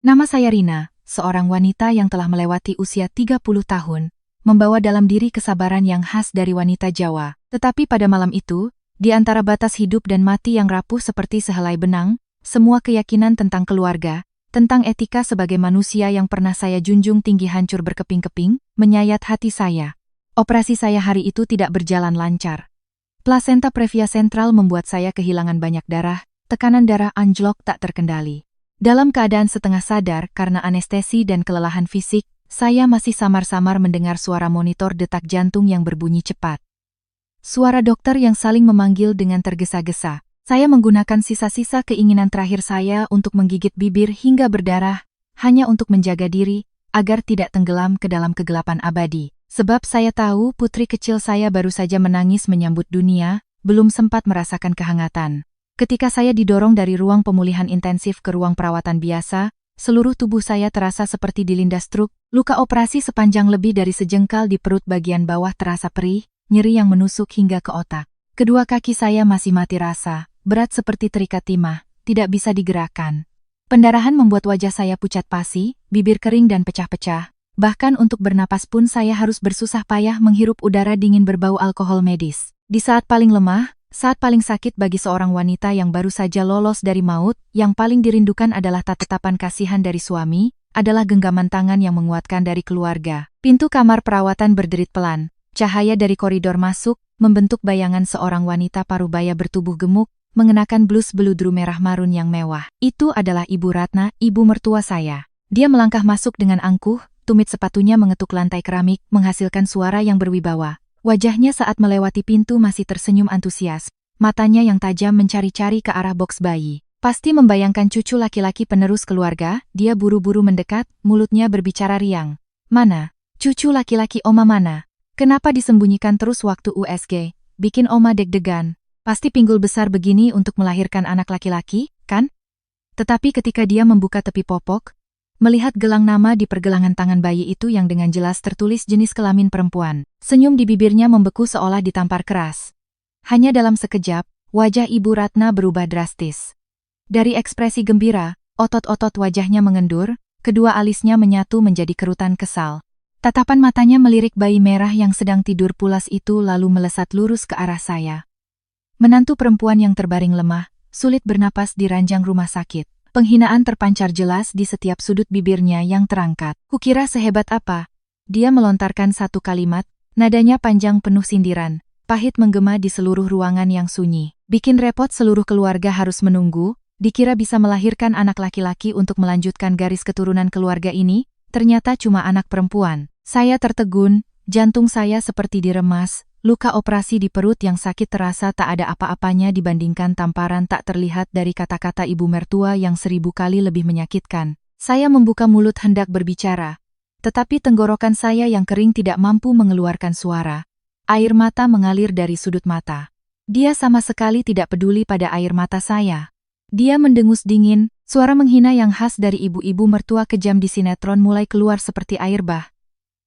Nama saya Rina, seorang wanita yang telah melewati usia 30 tahun, membawa dalam diri kesabaran yang khas dari wanita Jawa. Tetapi pada malam itu, di antara batas hidup dan mati yang rapuh seperti sehelai benang, semua keyakinan tentang keluarga, tentang etika sebagai manusia yang pernah saya junjung tinggi hancur berkeping-keping, menyayat hati saya. Operasi saya hari itu tidak berjalan lancar. Plasenta previa sentral membuat saya kehilangan banyak darah, tekanan darah anjlok tak terkendali. Dalam keadaan setengah sadar karena anestesi dan kelelahan fisik, saya masih samar-samar mendengar suara monitor detak jantung yang berbunyi cepat. Suara dokter yang saling memanggil dengan tergesa-gesa. Saya menggunakan sisa-sisa keinginan terakhir saya untuk menggigit bibir hingga berdarah, hanya untuk menjaga diri, agar tidak tenggelam ke dalam kegelapan abadi. Sebab saya tahu putri kecil saya baru saja menangis menyambut dunia, belum sempat merasakan kehangatan. Ketika saya didorong dari ruang pemulihan intensif ke ruang perawatan biasa, seluruh tubuh saya terasa seperti dilindas truk, luka operasi sepanjang lebih dari sejengkal di perut bagian bawah terasa perih, nyeri yang menusuk hingga ke otak. Kedua kaki saya masih mati rasa, berat seperti terikat timah, tidak bisa digerakkan. Pendarahan membuat wajah saya pucat pasi, bibir kering dan pecah-pecah. Bahkan untuk bernapas pun saya harus bersusah payah menghirup udara dingin berbau alkohol medis. Di saat paling lemah, saat paling sakit bagi seorang wanita yang baru saja lolos dari maut, yang paling dirindukan adalah tatapan kasihan dari suami, adalah genggaman tangan yang menguatkan dari keluarga. Pintu kamar perawatan berderit pelan. Cahaya dari koridor masuk, membentuk bayangan seorang wanita parubaya bertubuh gemuk, mengenakan blus beludru merah marun yang mewah. Itu adalah Ibu Ratna, ibu mertua saya. Dia melangkah masuk dengan angkuh, tumit sepatunya mengetuk lantai keramik, menghasilkan suara yang berwibawa. Wajahnya saat melewati pintu masih tersenyum antusias, matanya yang tajam mencari-cari ke arah boks bayi. Pasti membayangkan cucu laki-laki penerus keluarga, dia buru-buru mendekat, mulutnya berbicara riang. Mana? Cucu laki-laki Oma mana? Kenapa disembunyikan terus waktu USG? Bikin Oma deg-degan. Pasti pinggul besar begini untuk melahirkan anak laki-laki, kan? Tetapi ketika dia membuka tepi popok, melihat gelang nama di pergelangan tangan bayi itu yang dengan jelas tertulis jenis kelamin perempuan. Senyum di bibirnya membeku seolah ditampar keras. Hanya dalam sekejap, wajah Ibu Ratna berubah drastis. Dari ekspresi gembira, otot-otot wajahnya mengendur, kedua alisnya menyatu menjadi kerutan kesal. Tatapan matanya melirik bayi merah yang sedang tidur pulas itu lalu melesat lurus ke arah saya. Menantu perempuan yang terbaring lemah, sulit bernapas di ranjang rumah sakit. Penghinaan terpancar jelas di setiap sudut bibirnya yang terangkat. Kukira sehebat apa? Dia melontarkan satu kalimat, nadanya panjang penuh sindiran, pahit menggema di seluruh ruangan yang sunyi. Bikin repot seluruh keluarga harus menunggu, dikira bisa melahirkan anak laki-laki untuk melanjutkan garis keturunan keluarga ini, ternyata cuma anak perempuan. Saya tertegun, jantung saya seperti diremas. Luka operasi di perut yang sakit terasa tak ada apa-apanya dibandingkan tamparan tak terlihat dari kata-kata ibu mertua yang 1000 kali lebih menyakitkan. Saya membuka mulut hendak berbicara, tetapi tenggorokan saya yang kering tidak mampu mengeluarkan suara. Air mata mengalir dari sudut mata. Dia sama sekali tidak peduli pada air mata saya. Dia mendengus dingin, suara menghina yang khas dari ibu-ibu mertua kejam di sinetron mulai keluar seperti air bah.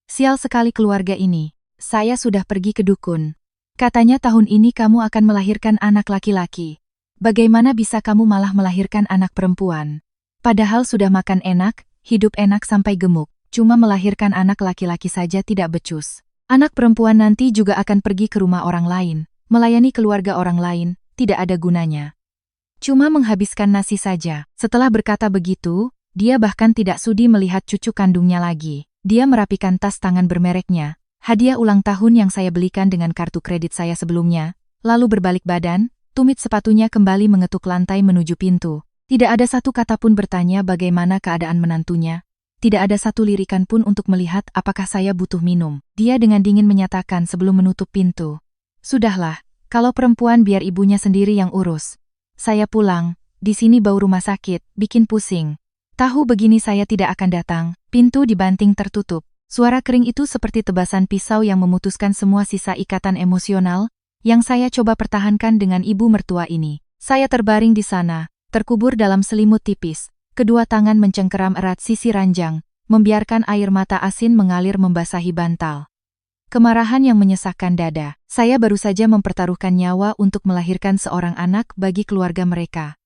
Sial sekali keluarga ini. Saya sudah pergi ke dukun. Katanya tahun ini kamu akan melahirkan anak laki-laki. Bagaimana bisa kamu malah melahirkan anak perempuan? Padahal sudah makan enak, hidup enak sampai gemuk. Cuma melahirkan anak laki-laki saja tidak becus. Anak perempuan nanti juga akan pergi ke rumah orang lain, melayani keluarga orang lain, tidak ada gunanya. Cuma menghabiskan nasi saja. Setelah berkata begitu, dia bahkan tidak sudi melihat cucu kandungnya lagi. Dia merapikan tas tangan bermereknya. Hadiah ulang tahun yang saya belikan dengan kartu kredit saya sebelumnya, lalu berbalik badan, tumit sepatunya kembali mengetuk lantai menuju pintu. Tidak ada satu kata pun bertanya bagaimana keadaan menantunya. Tidak ada satu lirikan pun untuk melihat apakah saya butuh minum. Dia dengan dingin menyatakan sebelum menutup pintu. Sudahlah, kalau perempuan biar ibunya sendiri yang urus. Saya pulang, di sini bau rumah sakit, bikin pusing. Tahu begini saya tidak akan datang, pintu dibanting tertutup. Suara kering itu seperti tebasan pisau yang memutuskan semua sisa ikatan emosional yang saya coba pertahankan dengan ibu mertua ini. Saya terbaring di sana, terkubur dalam selimut tipis, kedua tangan mencengkeram erat sisi ranjang, membiarkan air mata asin mengalir membasahi bantal. Kemarahan yang menyesakkan dada. Saya baru saja mempertaruhkan nyawa untuk melahirkan seorang anak bagi keluarga mereka.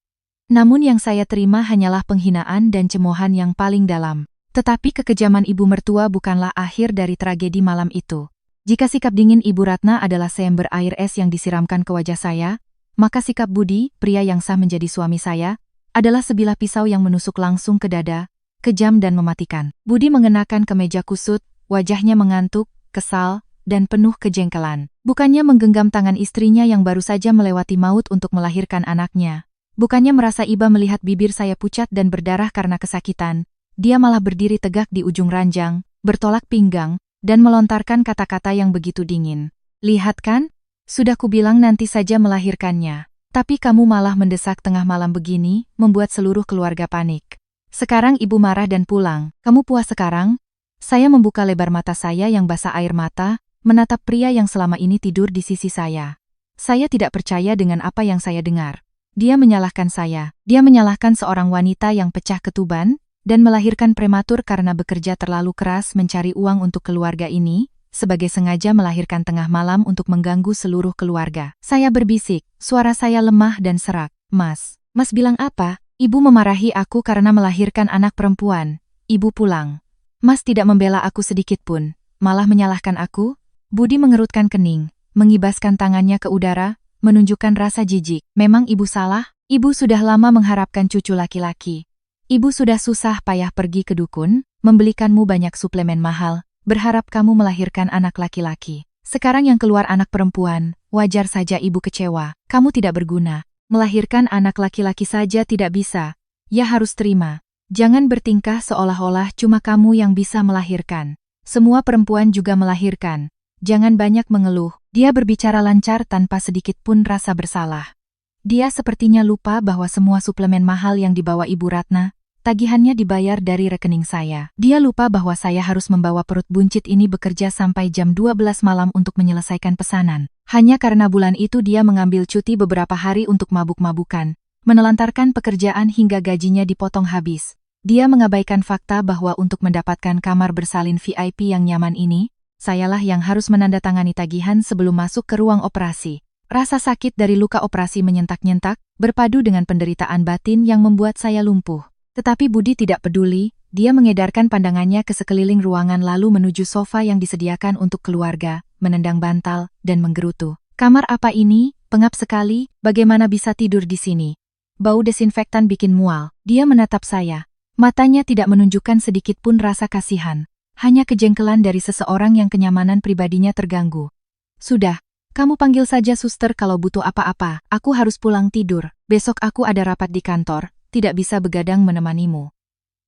Namun yang saya terima hanyalah penghinaan dan cemoohan yang paling dalam. Tetapi kekejaman ibu mertua bukanlah akhir dari tragedi malam itu. Jika sikap dingin Ibu Ratna adalah seember air es yang disiramkan ke wajah saya, maka sikap Budi, pria yang sah menjadi suami saya, adalah sebilah pisau yang menusuk langsung ke dada, kejam dan mematikan. Budi mengenakan kemeja kusut, wajahnya mengantuk, kesal, dan penuh kejengkelan. Bukannya menggenggam tangan istrinya yang baru saja melewati maut untuk melahirkan anaknya. Bukannya merasa iba melihat bibir saya pucat dan berdarah karena kesakitan, dia malah berdiri tegak di ujung ranjang, bertolak pinggang, dan melontarkan kata-kata yang begitu dingin. Lihat kan? Sudah kubilang nanti saja melahirkannya. Tapi kamu malah mendesak tengah malam begini, membuat seluruh keluarga panik. Sekarang ibu marah dan pulang. Kamu puas sekarang? Saya membuka lebar mata saya yang basah air mata, menatap pria yang selama ini tidur di sisi saya. Saya tidak percaya dengan apa yang saya dengar. Dia menyalahkan saya. Dia menyalahkan seorang wanita yang pecah ketuban dan melahirkan prematur karena bekerja terlalu keras mencari uang untuk keluarga ini, sebagai sengaja melahirkan tengah malam untuk mengganggu seluruh keluarga. Saya berbisik, suara saya lemah dan serak. Mas bilang apa? Ibu memarahi aku karena melahirkan anak perempuan. Ibu pulang. Mas tidak membela aku sedikit pun, malah menyalahkan aku? Budi mengerutkan kening, mengibaskan tangannya ke udara, menunjukkan rasa jijik. Memang ibu salah? Ibu sudah lama mengharapkan cucu laki-laki. Ibu sudah susah payah pergi ke dukun, membelikanmu banyak suplemen mahal, berharap kamu melahirkan anak laki-laki. Sekarang yang keluar anak perempuan, wajar saja ibu kecewa. Kamu tidak berguna. Melahirkan anak laki-laki saja tidak bisa. Ya harus terima. Jangan bertingkah seolah-olah cuma kamu yang bisa melahirkan. Semua perempuan juga melahirkan. Jangan banyak mengeluh. Dia berbicara lancar tanpa sedikit pun rasa bersalah. Dia sepertinya lupa bahwa semua suplemen mahal yang dibawa Ibu Ratna, tagihannya dibayar dari rekening saya. Dia lupa bahwa saya harus membawa perut buncit ini bekerja sampai jam 12 malam untuk menyelesaikan pesanan. Hanya karena bulan itu dia mengambil cuti beberapa hari untuk mabuk-mabukan, menelantarkan pekerjaan hingga gajinya dipotong habis. Dia mengabaikan fakta bahwa untuk mendapatkan kamar bersalin VIP yang nyaman ini, sayalah yang harus menandatangani tagihan sebelum masuk ke ruang operasi. Rasa sakit dari luka operasi menyentak-nyentak, berpadu dengan penderitaan batin yang membuat saya lumpuh. Tetapi Budi tidak peduli, dia mengedarkan pandangannya ke sekeliling ruangan lalu menuju sofa yang disediakan untuk keluarga, menendang bantal, dan menggerutu. Kamar apa ini? Pengap sekali, bagaimana bisa tidur di sini? Bau desinfektan bikin mual. Dia menatap saya. Matanya tidak menunjukkan sedikit pun rasa kasihan. Hanya kejengkelan dari seseorang yang kenyamanan pribadinya terganggu. Sudah. Kamu panggil saja suster kalau butuh apa-apa, aku harus pulang tidur. Besok aku ada rapat di kantor, tidak bisa begadang menemanimu.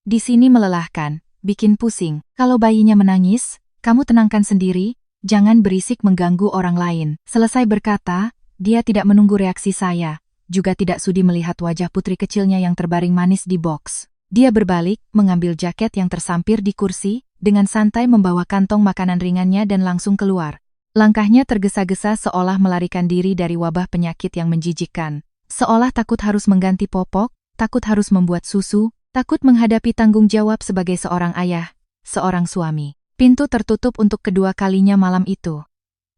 Di sini melelahkan, bikin pusing. Kalau bayinya menangis, kamu tenangkan sendiri, jangan berisik mengganggu orang lain. Selesai berkata, dia tidak menunggu reaksi saya, juga tidak sudi melihat wajah putri kecilnya yang terbaring manis di box. Dia berbalik, mengambil jaket yang tersampir di kursi, dengan santai membawa kantong makanan ringannya dan langsung keluar. Langkahnya tergesa-gesa seolah melarikan diri dari wabah penyakit yang menjijikkan. Seolah takut harus mengganti popok, takut harus membuat susu, takut menghadapi tanggung jawab sebagai seorang ayah, seorang suami. Pintu tertutup untuk kedua kalinya malam itu.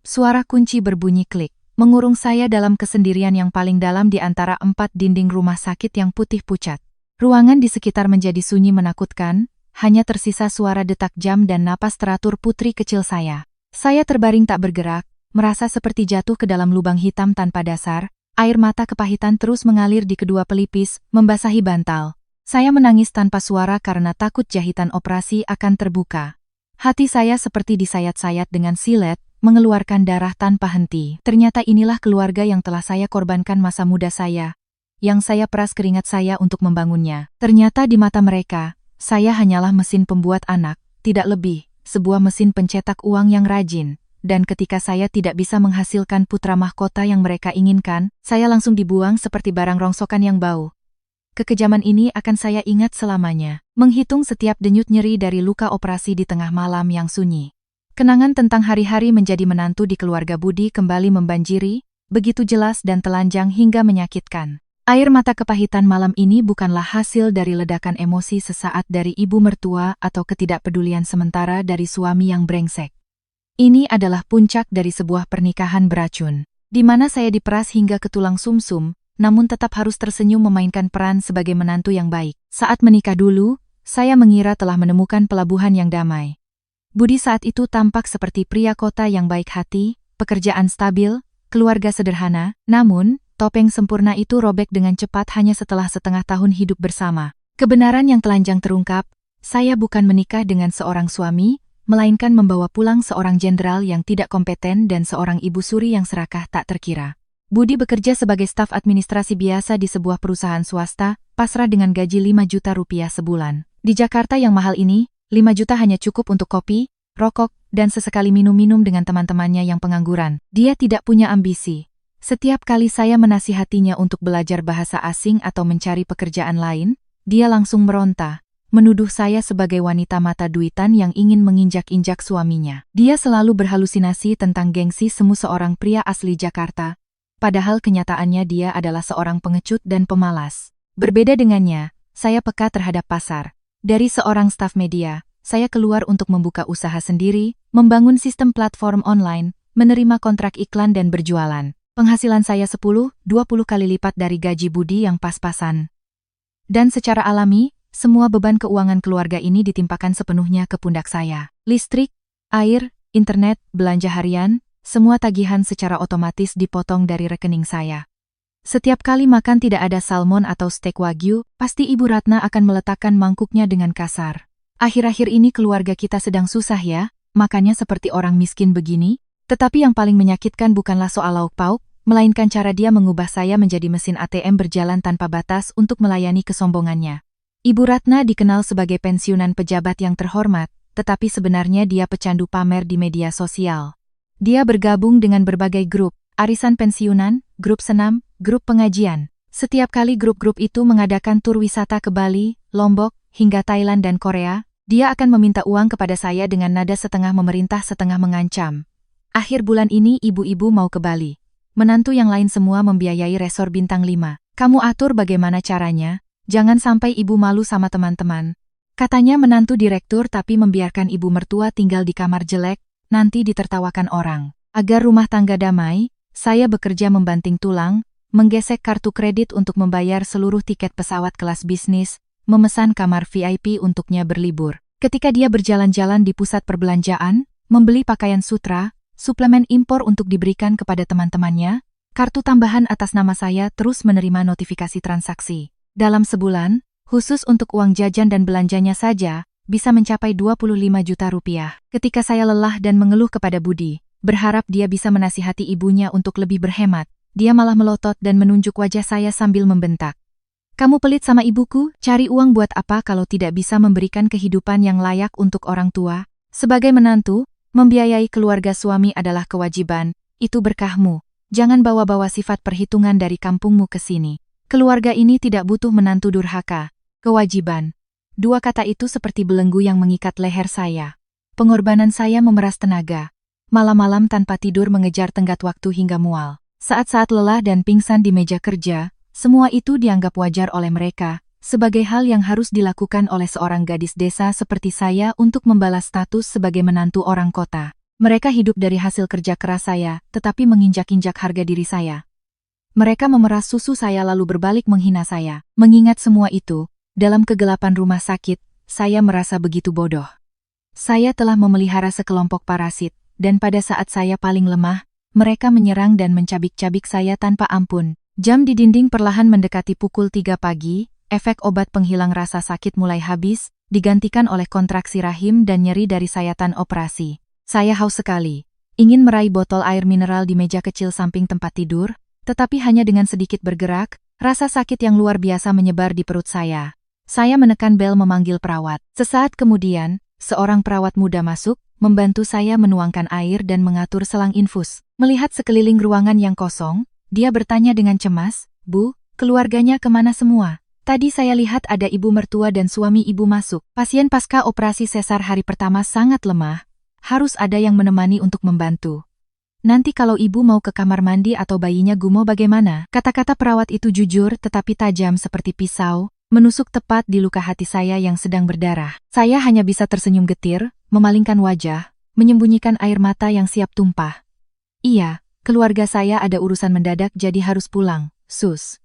Suara kunci berbunyi klik, mengurung saya dalam kesendirian yang paling dalam di antara 4 dinding rumah sakit yang putih pucat. Ruangan di sekitar menjadi sunyi menakutkan, hanya tersisa suara detak jam dan napas teratur putri kecil saya. Saya terbaring tak bergerak, merasa seperti jatuh ke dalam lubang hitam tanpa dasar, air mata kepahitan terus mengalir di kedua pelipis, membasahi bantal. Saya menangis tanpa suara karena takut jahitan operasi akan terbuka. Hati saya seperti disayat-sayat dengan silet, mengeluarkan darah tanpa henti. Ternyata inilah keluarga yang telah saya korbankan masa muda saya, yang saya peras keringat saya untuk membangunnya. Ternyata di mata mereka, saya hanyalah mesin pembuat anak, tidak lebih. Sebuah mesin pencetak uang yang rajin, dan ketika saya tidak bisa menghasilkan putra mahkota yang mereka inginkan, saya langsung dibuang seperti barang rongsokan yang bau. Kekejaman ini akan saya ingat selamanya, menghitung setiap denyut nyeri dari luka operasi di tengah malam yang sunyi. Kenangan tentang hari-hari menjadi menantu di keluarga Budi kembali membanjiri, begitu jelas dan telanjang hingga menyakitkan. Air mata kepahitan malam ini bukanlah hasil dari ledakan emosi sesaat dari ibu mertua atau ketidakpedulian sementara dari suami yang brengsek. Ini adalah puncak dari sebuah pernikahan beracun, di mana saya diperas hingga ke tulang sumsum, namun tetap harus tersenyum memainkan peran sebagai menantu yang baik. Saat menikah dulu, saya mengira telah menemukan pelabuhan yang damai. Budi saat itu tampak seperti pria kota yang baik hati, pekerjaan stabil, keluarga sederhana, namun, topeng sempurna itu robek dengan cepat hanya setelah setengah tahun hidup bersama. Kebenaran yang telanjang terungkap, saya bukan menikah dengan seorang suami, melainkan membawa pulang seorang jenderal yang tidak kompeten dan seorang ibu suri yang serakah tak terkira. Budi bekerja sebagai staf administrasi biasa di sebuah perusahaan swasta, pasrah dengan gaji 5 juta rupiah sebulan. Di Jakarta yang mahal ini, 5 juta hanya cukup untuk kopi, rokok, dan sesekali minum-minum dengan teman-temannya yang pengangguran. Dia tidak punya ambisi. Setiap kali saya menasihatinya untuk belajar bahasa asing atau mencari pekerjaan lain, dia langsung meronta, menuduh saya sebagai wanita mata duitan yang ingin menginjak-injak suaminya. Dia selalu berhalusinasi tentang gengsi semu seorang pria asli Jakarta, padahal kenyataannya dia adalah seorang pengecut dan pemalas. Berbeda dengannya, saya peka terhadap pasar. Dari seorang staf media, saya keluar untuk membuka usaha sendiri, membangun sistem platform online, menerima kontrak iklan dan berjualan. Penghasilan saya 10-20 kali lipat dari gaji Budi yang pas-pasan. Dan secara alami, semua beban keuangan keluarga ini ditimpakan sepenuhnya ke pundak saya. Listrik, air, internet, belanja harian, semua tagihan secara otomatis dipotong dari rekening saya. Setiap kali makan tidak ada salmon atau steak wagyu, pasti Ibu Ratna akan meletakkan mangkuknya dengan kasar. Akhir-akhir ini keluarga kita sedang susah ya, makannya seperti orang miskin begini. Tetapi yang paling menyakitkan bukanlah soal lauk pauk, melainkan cara dia mengubah saya menjadi mesin ATM berjalan tanpa batas untuk melayani kesombongannya. Ibu Ratna dikenal sebagai pensiunan pejabat yang terhormat, tetapi sebenarnya dia pecandu pamer di media sosial. Dia bergabung dengan berbagai grup, arisan pensiunan, grup senam, grup pengajian. Setiap kali grup-grup itu mengadakan tur wisata ke Bali, Lombok, hingga Thailand dan Korea, dia akan meminta uang kepada saya dengan nada setengah memerintah setengah mengancam. Akhir bulan ini ibu-ibu mau ke Bali. Menantu yang lain semua membiayai resor bintang 5. Kamu atur bagaimana caranya, jangan sampai ibu malu sama teman-teman. Katanya menantu direktur tapi membiarkan ibu mertua tinggal di kamar jelek, nanti ditertawakan orang. Agar rumah tangga damai, saya bekerja membanting tulang, menggesek kartu kredit untuk membayar seluruh tiket pesawat kelas bisnis, memesan kamar VIP untuknya berlibur. Ketika dia berjalan-jalan di pusat perbelanjaan, membeli pakaian sutra, suplemen impor untuk diberikan kepada teman-temannya, kartu tambahan atas nama saya terus menerima notifikasi transaksi. Dalam sebulan, khusus untuk uang jajan dan belanjanya saja, bisa mencapai 25 juta rupiah. Ketika saya lelah dan mengeluh kepada Budi, berharap dia bisa menasihati ibunya untuk lebih berhemat, dia malah melotot dan menunjuk wajah saya sambil membentak. Kamu pelit sama ibuku, cari uang buat apa kalau tidak bisa memberikan kehidupan yang layak untuk orang tua? Sebagai menantu, membiayai keluarga suami adalah kewajiban, itu berkahmu. Jangan bawa-bawa sifat perhitungan dari kampungmu ke sini. Keluarga ini tidak butuh menantu durhaka. Kewajiban. Dua kata itu seperti belenggu yang mengikat leher saya. Pengorbanan saya memeras tenaga. Malam-malam tanpa tidur mengejar tenggat waktu hingga mual. Saat-saat lelah dan pingsan di meja kerja, semua itu dianggap wajar oleh mereka, sebagai hal yang harus dilakukan oleh seorang gadis desa seperti saya untuk membalas status sebagai menantu orang kota. Mereka hidup dari hasil kerja keras saya, tetapi menginjak-injak harga diri saya. Mereka memeras susu saya lalu berbalik menghina saya. Mengingat semua itu, dalam kegelapan rumah sakit, saya merasa begitu bodoh. Saya telah memelihara sekelompok parasit, dan pada saat saya paling lemah, mereka menyerang dan mencabik-cabik saya tanpa ampun. Jam di dinding perlahan mendekati pukul 3 pagi, efek obat penghilang rasa sakit mulai habis, digantikan oleh kontraksi rahim dan nyeri dari sayatan operasi. Saya haus sekali. Ingin meraih botol air mineral di meja kecil samping tempat tidur, tetapi hanya dengan sedikit bergerak, rasa sakit yang luar biasa menyebar di perut saya. Saya menekan bel memanggil perawat. Sesaat kemudian, seorang perawat muda masuk, membantu saya menuangkan air dan mengatur selang infus. Melihat sekeliling ruangan yang kosong, dia bertanya dengan cemas, "Bu, keluarganya kemana semua? Tadi saya lihat ada ibu mertua dan suami ibu masuk. Pasien pasca operasi sesar hari pertama sangat lemah. Harus ada yang menemani untuk membantu. Nanti kalau ibu mau ke kamar mandi atau bayinya gumoh bagaimana?" Kata-kata perawat itu jujur tetapi tajam seperti pisau, menusuk tepat di luka hati saya yang sedang berdarah. Saya hanya bisa tersenyum getir, memalingkan wajah, menyembunyikan air mata yang siap tumpah. "Iya, keluarga saya ada urusan mendadak jadi harus pulang, Sus."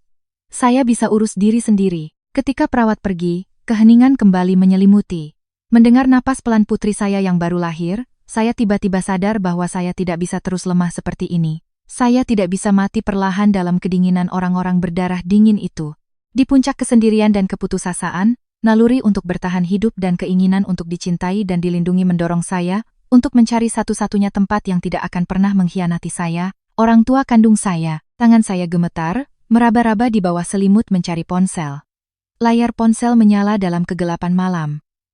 Saya bisa urus diri sendiri. Ketika perawat pergi, keheningan kembali menyelimuti. Mendengar napas pelan putri saya yang baru lahir, saya tiba-tiba sadar bahwa saya tidak bisa terus lemah seperti ini. Saya tidak bisa mati perlahan dalam kedinginan orang-orang berdarah dingin itu. Di puncak kesendirian dan keputusasaan, naluri untuk bertahan hidup dan keinginan untuk dicintai dan dilindungi mendorong saya untuk mencari satu-satunya tempat yang tidak akan pernah mengkhianati saya, orang tua kandung saya. Tangan saya gemetar, meraba-raba di bawah selimut mencari ponsel. Layar ponsel menyala dalam kegelapan malam.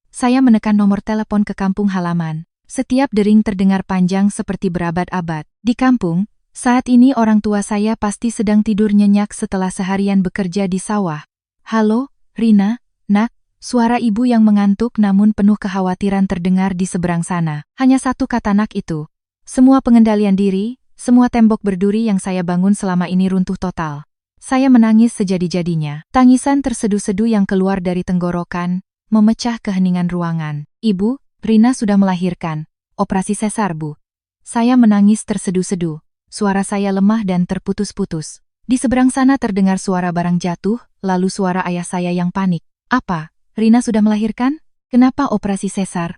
Saya menekan nomor telepon ke kampung halaman. Setiap dering terdengar panjang seperti berabad-abad. Di kampung, saat ini orang tua saya pasti sedang tidur nyenyak setelah seharian bekerja di sawah. Halo, Rina, nak, suara ibu yang mengantuk namun penuh kekhawatiran terdengar di seberang sana. Hanya satu kata nak itu. Semua pengendalian diri, semua tembok berduri yang saya bangun selama ini runtuh total. Saya menangis sejadi-jadinya. Tangisan terseduh-seduh yang keluar dari tenggorokan, memecah keheningan ruangan. Ibu, Rina sudah melahirkan. Operasi sesar, Bu. Saya menangis terseduh-seduh. Suara saya lemah dan terputus-putus. Di seberang sana terdengar suara barang jatuh, lalu suara ayah saya yang panik. Apa? Rina sudah melahirkan? Kenapa operasi sesar?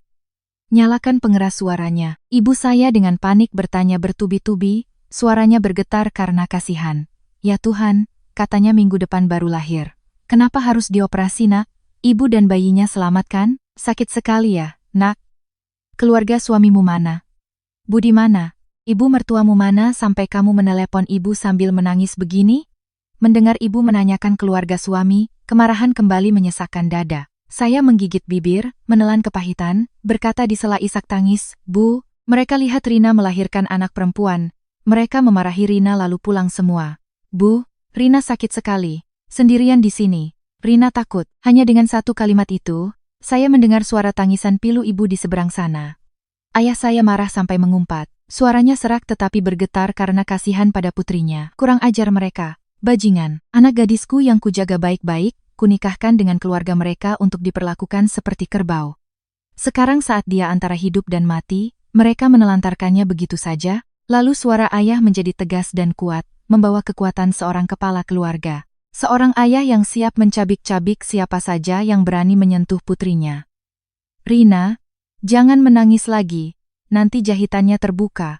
Nyalakan pengeras suaranya. Ibu saya dengan panik bertanya bertubi-tubi, suaranya bergetar karena kasihan. Ya Tuhan, katanya minggu depan baru lahir. Kenapa harus dioperasi, nak? Ibu dan bayinya selamat kan? Sakit sekali ya, nak? Keluarga suamimu mana? Budi mana? Ibu mertuamu mana sampai kamu menelepon ibu sambil menangis begini? Mendengar ibu menanyakan keluarga suami, kemarahan kembali menyesakkan dada. Saya menggigit bibir, menelan kepahitan, berkata di sela isak tangis, Bu, mereka lihat Rina melahirkan anak perempuan. Mereka memarahi Rina lalu pulang semua. Bu, Rina sakit sekali. Sendirian di sini. Rina takut. Hanya dengan satu kalimat itu, saya mendengar suara tangisan pilu ibu di seberang sana. Ayah saya marah sampai mengumpat. Suaranya serak tetapi bergetar karena kasihan pada putrinya. Kurang ajar mereka. Bajingan. Anak gadisku yang kujaga baik-baik, kunikahkan dengan keluarga mereka untuk diperlakukan seperti kerbau. Sekarang saat dia antara hidup dan mati, mereka menelantarkannya begitu saja, lalu suara ayah menjadi tegas dan kuat, membawa kekuatan seorang kepala keluarga. Seorang ayah yang siap mencabik-cabik siapa saja yang berani menyentuh putrinya. Rina, jangan menangis lagi, nanti jahitannya terbuka.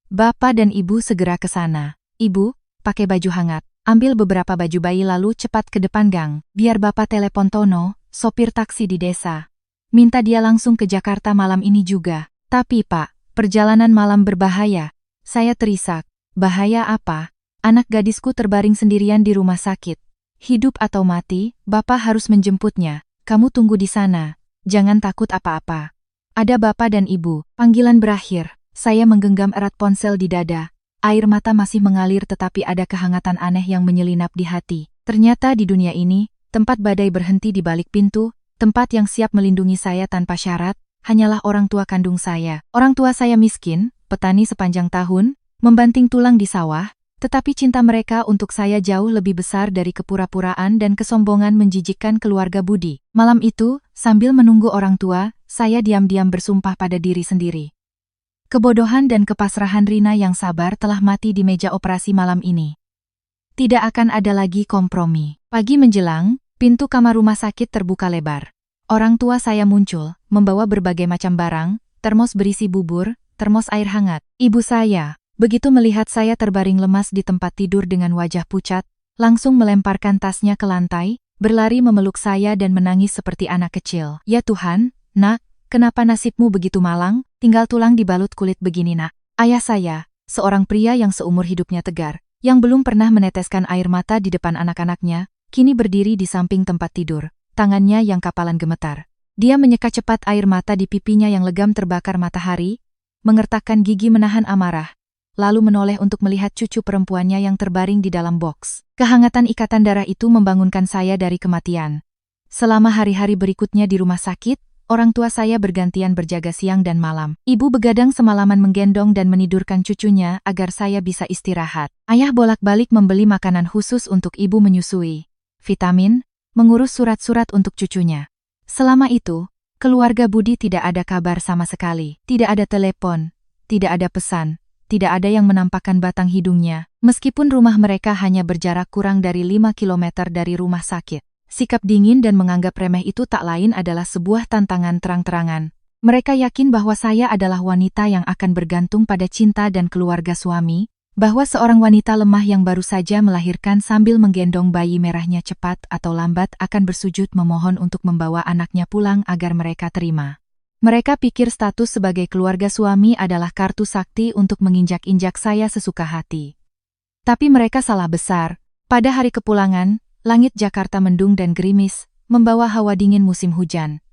Bapak dan ibu segera ke sana. Ibu, pakai baju hangat, ambil beberapa baju bayi lalu cepat ke depan gang, biar bapak telepon Tono, sopir taksi di desa. Minta dia langsung ke Jakarta malam ini juga. Tapi pak, perjalanan malam berbahaya. Saya terisak. Bahaya apa? Anak gadisku terbaring sendirian di rumah sakit. Hidup atau mati, bapak harus menjemputnya. Kamu tunggu di sana. Jangan takut apa-apa. Ada bapak dan ibu. Panggilan berakhir. Saya menggenggam erat ponsel di dada. Air mata masih mengalir tetapi ada kehangatan aneh yang menyelinap di hati. Ternyata di dunia ini, tempat badai berhenti di balik pintu, tempat yang siap melindungi saya tanpa syarat, hanyalah orang tua kandung saya. Orang tua saya miskin, petani sepanjang tahun, membanting tulang di sawah, tetapi cinta mereka untuk saya jauh lebih besar dari kepura-puraan dan kesombongan menjijikkan keluarga Budi. Malam itu, sambil menunggu orang tua, saya diam-diam bersumpah pada diri sendiri. Kebodohan dan kepasrahan Rina yang sabar telah mati di meja operasi malam ini. Tidak akan ada lagi kompromi. Pagi menjelang, pintu kamar rumah sakit terbuka lebar. Orang tua saya muncul, membawa berbagai macam barang, termos berisi bubur, termos air hangat. Ibu saya, begitu melihat saya terbaring lemas di tempat tidur dengan wajah pucat, langsung melemparkan tasnya ke lantai, berlari memeluk saya dan menangis seperti anak kecil. Ya Tuhan, nak, kenapa nasibmu begitu malang, tinggal tulang dibalut kulit begini nak. Ayah saya, seorang pria yang seumur hidupnya tegar, yang belum pernah meneteskan air mata di depan anak-anaknya, kini berdiri di samping tempat tidur, tangannya yang kapalan gemetar. Dia menyeka cepat air mata di pipinya yang legam terbakar matahari, mengertakkan gigi menahan amarah, lalu menoleh untuk melihat cucu perempuannya yang terbaring di dalam boks. Kehangatan ikatan darah itu membangunkan saya dari kematian. Selama hari-hari berikutnya di rumah sakit, orang tua saya bergantian berjaga siang dan malam. Ibu begadang semalaman menggendong dan menidurkan cucunya agar saya bisa istirahat. Ayah bolak-balik membeli makanan khusus untuk ibu menyusui, vitamin, mengurus surat-surat untuk cucunya. Selama itu, keluarga Budi tidak ada kabar sama sekali. Tidak ada telepon, tidak ada pesan, tidak ada yang menampakkan batang hidungnya, meskipun rumah mereka hanya berjarak kurang dari 5 kilometer dari rumah sakit. Sikap dingin dan menganggap remeh itu tak lain adalah sebuah tantangan terang-terangan. Mereka yakin bahwa saya adalah wanita yang akan bergantung pada cinta dan keluarga suami, bahwa seorang wanita lemah yang baru saja melahirkan sambil menggendong bayi merahnya cepat atau lambat akan bersujud memohon untuk membawa anaknya pulang agar mereka terima. Mereka pikir status sebagai keluarga suami adalah kartu sakti untuk menginjak-injak saya sesuka hati. Tapi mereka salah besar. Pada hari kepulangan, langit Jakarta mendung dan gerimis, membawa hawa dingin musim hujan.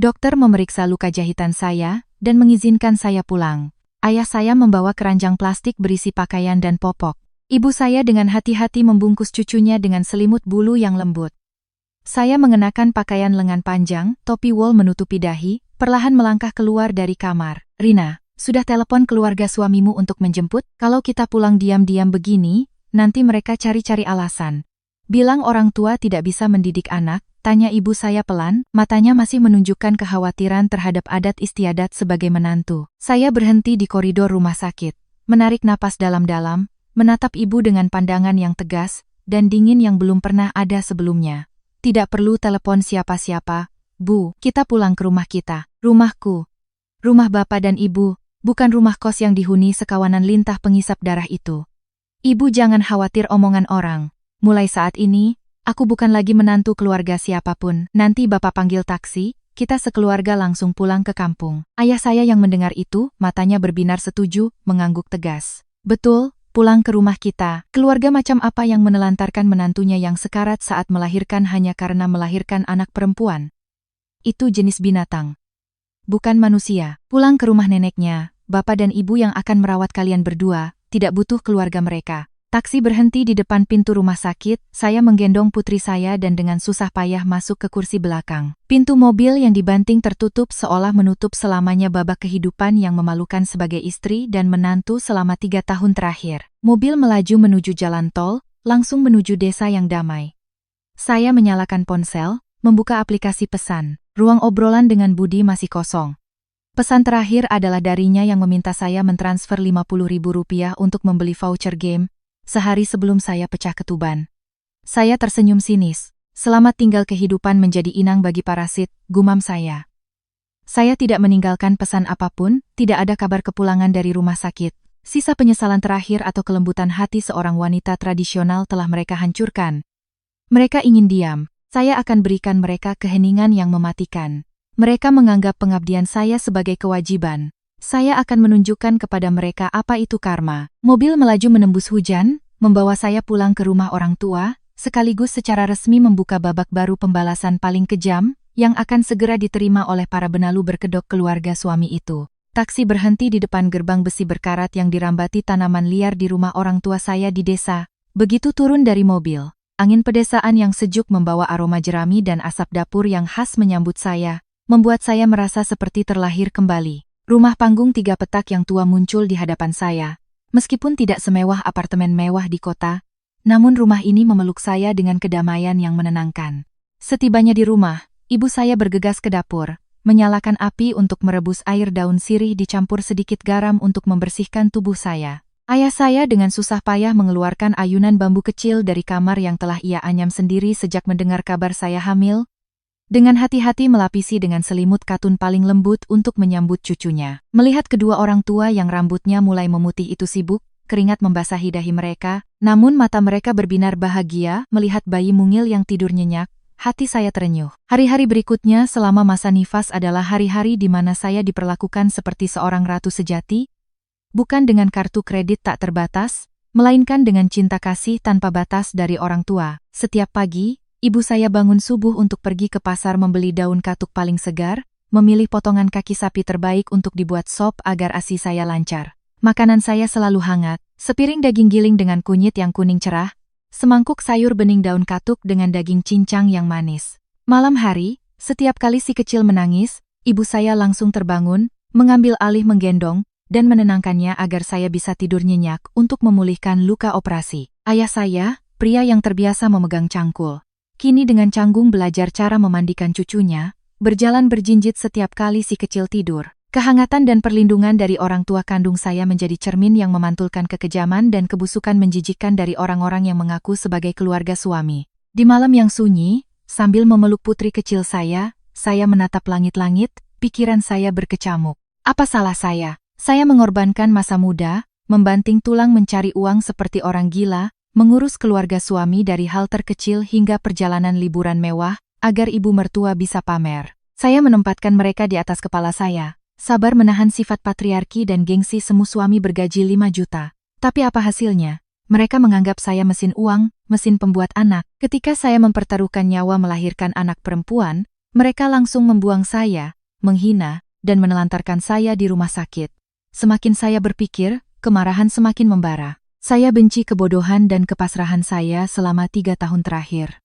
Dokter memeriksa luka jahitan saya dan mengizinkan saya pulang. Ayah saya membawa keranjang plastik berisi pakaian dan popok. Ibu saya dengan hati-hati membungkus cucunya dengan selimut bulu yang lembut. Saya mengenakan pakaian lengan panjang, topi wol menutupi dahi, perlahan melangkah keluar dari kamar. Rina, sudah telepon keluarga suamimu untuk menjemput? Kalau kita pulang diam-diam begini, nanti mereka cari-cari alasan. Bilang orang tua tidak bisa mendidik anak, tanya ibu saya pelan, matanya masih menunjukkan kekhawatiran terhadap adat istiadat sebagai menantu. Saya berhenti di koridor rumah sakit, menarik napas dalam-dalam, menatap ibu dengan pandangan yang tegas, dan dingin yang belum pernah ada sebelumnya. Tidak perlu telepon siapa-siapa, Bu, kita pulang ke rumah kita, rumahku. Rumah bapak dan ibu, bukan rumah kos yang dihuni sekawanan lintah pengisap darah itu. Ibu jangan khawatir omongan orang. Mulai saat ini, aku bukan lagi menantu keluarga siapapun. Nanti bapak panggil taksi, kita sekeluarga langsung pulang ke kampung. Ayah saya yang mendengar itu, matanya berbinar setuju, mengangguk tegas. Betul, pulang ke rumah kita. Keluarga macam apa yang menelantarkan menantunya yang sekarat saat melahirkan hanya karena melahirkan anak perempuan? Itu jenis binatang. Bukan manusia. Pulang ke rumah neneknya, bapak dan ibu yang akan merawat kalian berdua, tidak butuh keluarga mereka. Taksi berhenti di depan pintu rumah sakit, saya menggendong putri saya dan dengan susah payah masuk ke kursi belakang. Pintu mobil yang dibanting tertutup seolah menutup selamanya babak kehidupan yang memalukan sebagai istri dan menantu selama 3 tahun terakhir. Mobil melaju menuju jalan tol, langsung menuju desa yang damai. Saya menyalakan ponsel, membuka aplikasi pesan. Ruang obrolan dengan Budi masih kosong. Pesan terakhir adalah darinya yang meminta saya mentransfer Rp50.000 untuk membeli voucher game, sehari sebelum saya pecah ketuban. Saya tersenyum sinis. Selamat tinggal kehidupan menjadi inang bagi parasit, gumam saya. Saya tidak meninggalkan pesan apapun, tidak ada kabar kepulangan dari rumah sakit. Sisa penyesalan terakhir atau kelembutan hati seorang wanita tradisional telah mereka hancurkan. Mereka ingin diam. Saya akan berikan mereka keheningan yang mematikan. Mereka menganggap pengabdian saya sebagai kewajiban. Saya akan menunjukkan kepada mereka apa itu karma. Mobil melaju menembus hujan, membawa saya pulang ke rumah orang tua, sekaligus secara resmi membuka babak baru pembalasan paling kejam, yang akan segera diterima oleh para benalu berkedok keluarga suami itu. Taksi berhenti di depan gerbang besi berkarat yang dirambati tanaman liar di rumah orang tua saya di desa. Begitu turun dari mobil, angin pedesaan yang sejuk membawa aroma jerami dan asap dapur yang khas menyambut saya, membuat saya merasa seperti terlahir kembali. Rumah panggung 3 petak yang tua muncul di hadapan saya. Meskipun tidak semewah apartemen mewah di kota, namun rumah ini memeluk saya dengan kedamaian yang menenangkan. Setibanya di rumah, ibu saya bergegas ke dapur, menyalakan api untuk merebus air daun sirih dicampur sedikit garam untuk membersihkan tubuh saya. Ayah saya dengan susah payah mengeluarkan ayunan bambu kecil dari kamar yang telah ia anyam sendiri sejak mendengar kabar saya hamil. Dengan hati-hati melapisi dengan selimut katun paling lembut untuk menyambut cucunya. Melihat kedua orang tua yang rambutnya mulai memutih itu sibuk, keringat membasahi dahi mereka, namun mata mereka berbinar bahagia melihat bayi mungil yang tidur nyenyak, hati saya terenyuh. Hari-hari berikutnya selama masa nifas adalah hari-hari di mana saya diperlakukan seperti seorang ratu sejati, bukan dengan kartu kredit tak terbatas, melainkan dengan cinta kasih tanpa batas dari orang tua. Setiap pagi, ibu saya bangun subuh untuk pergi ke pasar membeli daun katuk paling segar, memilih potongan kaki sapi terbaik untuk dibuat sop agar ASI saya lancar. Makanan saya selalu hangat, sepiring daging giling dengan kunyit yang kuning cerah, semangkuk sayur bening daun katuk dengan daging cincang yang manis. Malam hari, setiap kali si kecil menangis, ibu saya langsung terbangun, mengambil alih menggendong, dan menenangkannya agar saya bisa tidur nyenyak untuk memulihkan luka operasi. Ayah saya, pria yang terbiasa memegang cangkul, kini dengan canggung belajar cara memandikan cucunya, berjalan berjinjit setiap kali si kecil tidur. Kehangatan dan perlindungan dari orang tua kandung saya menjadi cermin yang memantulkan kekejaman dan kebusukan menjijikkan dari orang-orang yang mengaku sebagai keluarga suami. Di malam yang sunyi, sambil memeluk putri kecil saya menatap langit-langit, pikiran saya berkecamuk. Apa salah saya? Saya mengorbankan masa muda, membanting tulang mencari uang seperti orang gila, mengurus keluarga suami dari hal terkecil hingga perjalanan liburan mewah, agar ibu mertua bisa pamer. Saya menempatkan mereka di atas kepala saya. Sabar menahan sifat patriarki dan gengsi semu suami bergaji 5 juta. Tapi apa hasilnya? Mereka menganggap saya mesin uang, mesin pembuat anak. Ketika saya mempertaruhkan nyawa melahirkan anak perempuan, mereka langsung membuang saya, menghina, dan menelantarkan saya di rumah sakit. Semakin saya berpikir, kemarahan semakin membara. Saya benci kebodohan dan kepasrahan saya selama 3 tahun terakhir.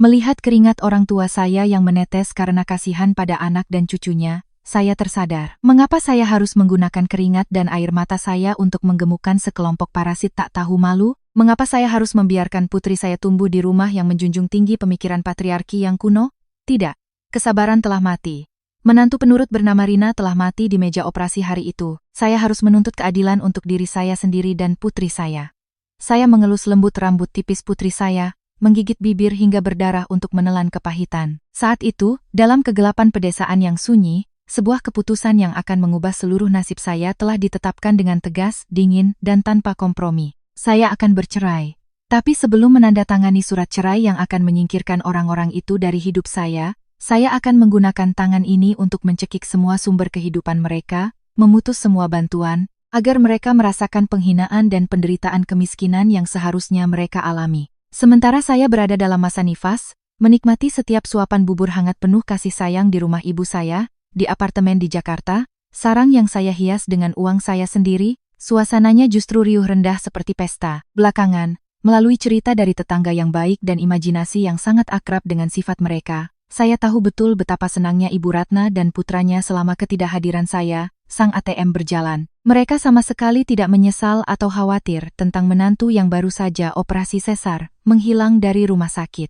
Melihat keringat orang tua saya yang menetes karena kasihan pada anak dan cucunya, saya tersadar, mengapa saya harus menggunakan keringat dan air mata saya untuk menggemukkan sekelompok parasit tak tahu malu? Mengapa saya harus membiarkan putri saya tumbuh di rumah yang menjunjung tinggi pemikiran patriarki yang kuno? Tidak. Kesabaran telah mati. Menantu penurut bernama Rina telah mati di meja operasi hari itu. Saya harus menuntut keadilan untuk diri saya sendiri dan putri saya. Saya mengelus lembut rambut tipis putri saya, menggigit bibir hingga berdarah untuk menelan kepahitan. Saat itu, dalam kegelapan pedesaan yang sunyi, sebuah keputusan yang akan mengubah seluruh nasib saya telah ditetapkan dengan tegas, dingin, dan tanpa kompromi. Saya akan bercerai. Tapi sebelum menandatangani surat cerai yang akan menyingkirkan orang-orang itu dari hidup saya akan menggunakan tangan ini untuk mencekik semua sumber kehidupan mereka, memutus semua bantuan, agar mereka merasakan penghinaan dan penderitaan kemiskinan yang seharusnya mereka alami. Sementara saya berada dalam masa nifas, menikmati setiap suapan bubur hangat penuh kasih sayang di rumah ibu saya, di apartemen di Jakarta, sarang yang saya hias dengan uang saya sendiri, suasananya justru riuh rendah seperti pesta. Belakangan, melalui cerita dari tetangga yang baik dan imajinasi yang sangat akrab dengan sifat mereka, saya tahu betul betapa senangnya Ibu Ratna dan putranya selama ketidakhadiran saya, sang ATM berjalan. Mereka sama sekali tidak menyesal atau khawatir tentang menantu yang baru saja operasi sesar, menghilang dari rumah sakit.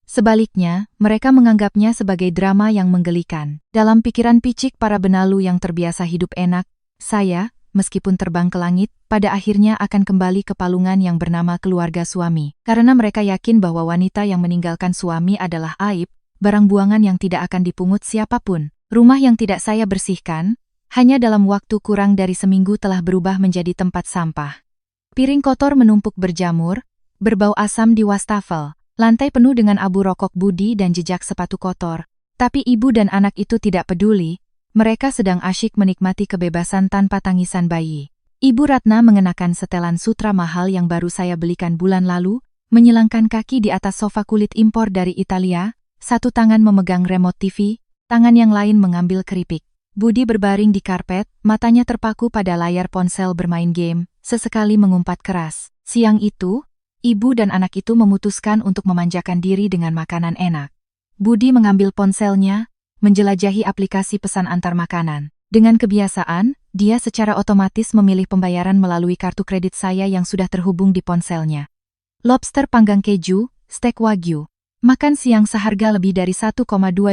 Sebaliknya, mereka menganggapnya sebagai drama yang menggelikan. Dalam pikiran picik para benalu yang terbiasa hidup enak, saya, meskipun terbang ke langit, pada akhirnya akan kembali ke palungan yang bernama keluarga suami. Karena mereka yakin bahwa wanita yang meninggalkan suami adalah aib, barang buangan yang tidak akan dipungut siapapun. Rumah yang tidak saya bersihkan, hanya dalam waktu kurang dari seminggu telah berubah menjadi tempat sampah. Piring kotor menumpuk berjamur, berbau asam di wastafel. Lantai penuh dengan abu rokok budi dan jejak sepatu kotor. Tapi ibu dan anak itu tidak peduli, mereka sedang asyik menikmati kebebasan tanpa tangisan bayi. Ibu Ratna mengenakan setelan sutra mahal yang baru saya belikan bulan lalu, menyilangkan kaki di atas sofa kulit impor dari Italia, satu tangan memegang remote TV, tangan yang lain mengambil keripik. Budi berbaring di karpet, matanya terpaku pada layar ponsel bermain game, sesekali mengumpat keras. Siang itu, ibu dan anak itu memutuskan untuk memanjakan diri dengan makanan enak. Budi mengambil ponselnya, menjelajahi aplikasi pesan antar makanan. Dengan kebiasaan, dia secara otomatis memilih pembayaran melalui kartu kredit saya yang sudah terhubung di ponselnya. Lobster panggang keju, steak wagyu. Makan siang seharga lebih dari 1,2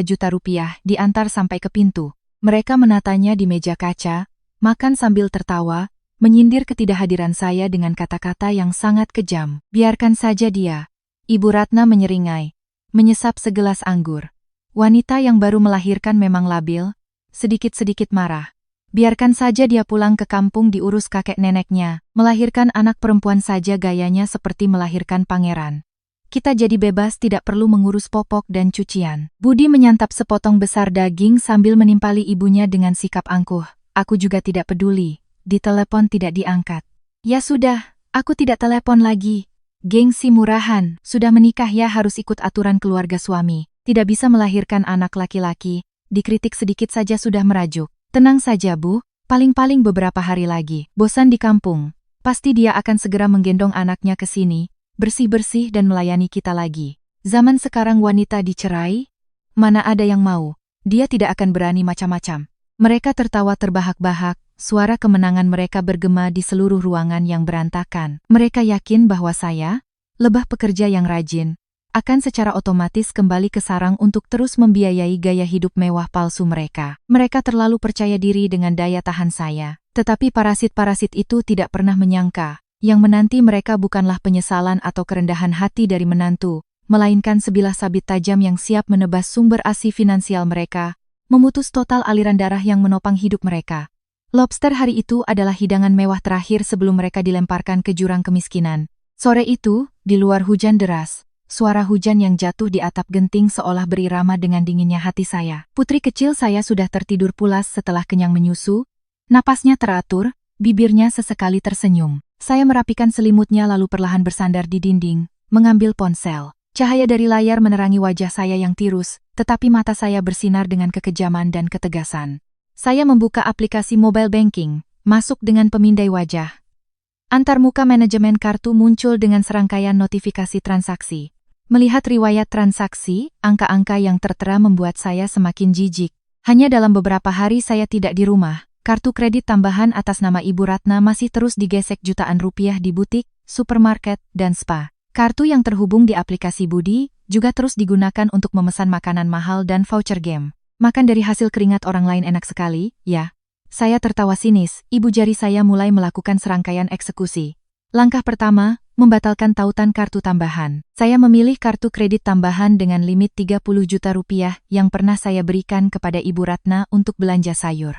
juta rupiah diantar sampai ke pintu. Mereka menatanya di meja kaca, makan sambil tertawa, menyindir ketidakhadiran saya dengan kata-kata yang sangat kejam. Biarkan saja dia. Ibu Ratna menyeringai, menyesap segelas anggur. Wanita yang baru melahirkan memang labil, sedikit-sedikit marah. Biarkan saja dia pulang ke kampung diurus kakek neneknya. Melahirkan anak perempuan saja gayanya seperti melahirkan pangeran. Kita jadi bebas tidak perlu mengurus popok dan cucian. Budi menyantap sepotong besar daging sambil menimpali ibunya dengan sikap angkuh. Aku juga tidak peduli. Ditelepon tidak diangkat. Ya sudah, aku tidak telepon lagi. Gengsi murahan, sudah menikah ya harus ikut aturan keluarga suami. Tidak bisa melahirkan anak laki-laki, dikritik sedikit saja sudah merajuk. Tenang saja Bu, paling-paling beberapa hari lagi. Bosan di kampung, pasti dia akan segera menggendong anaknya ke sini, bersih-bersih dan melayani kita lagi. Zaman sekarang wanita dicerai, mana ada yang mau. Dia tidak akan berani macam-macam. Mereka tertawa terbahak-bahak. Suara kemenangan mereka bergema di seluruh ruangan yang berantakan. Mereka yakin bahwa saya, lebah pekerja yang rajin, akan secara otomatis kembali ke sarang untuk terus membiayai gaya hidup mewah palsu mereka. Mereka terlalu percaya diri dengan daya tahan saya. Tetapi parasit-parasit itu tidak pernah menyangka, yang menanti mereka bukanlah penyesalan atau kerendahan hati dari menantu, melainkan sebilah sabit tajam yang siap menebas sumber ASI finansial mereka, memutus total aliran darah yang menopang hidup mereka. Lobster hari itu adalah hidangan mewah terakhir sebelum mereka dilemparkan ke jurang kemiskinan. Sore itu, di luar hujan deras, suara hujan yang jatuh di atap genting seolah berirama dengan dinginnya hati saya. Putri kecil saya sudah tertidur pulas setelah kenyang menyusu, napasnya teratur, bibirnya sesekali tersenyum. Saya merapikan selimutnya lalu perlahan bersandar di dinding, mengambil ponsel. Cahaya dari layar menerangi wajah saya yang tirus, tetapi mata saya bersinar dengan kekejaman dan ketegasan. Saya membuka aplikasi mobile banking, masuk dengan pemindai wajah. Antarmuka manajemen kartu muncul dengan serangkaian notifikasi transaksi. Melihat riwayat transaksi, angka-angka yang tertera membuat saya semakin jijik. Hanya dalam beberapa hari saya tidak di rumah, kartu kredit tambahan atas nama Ibu Ratna masih terus digesek jutaan rupiah di butik, supermarket, dan spa. Kartu yang terhubung di aplikasi Budi juga terus digunakan untuk memesan makanan mahal dan voucher game. Makan dari hasil keringat orang lain enak sekali, ya. Saya tertawa sinis, ibu jari saya mulai melakukan serangkaian eksekusi. Langkah pertama, membatalkan tautan kartu tambahan. Saya memilih kartu kredit tambahan dengan limit 30 juta rupiah yang pernah saya berikan kepada Ibu Ratna untuk belanja sayur.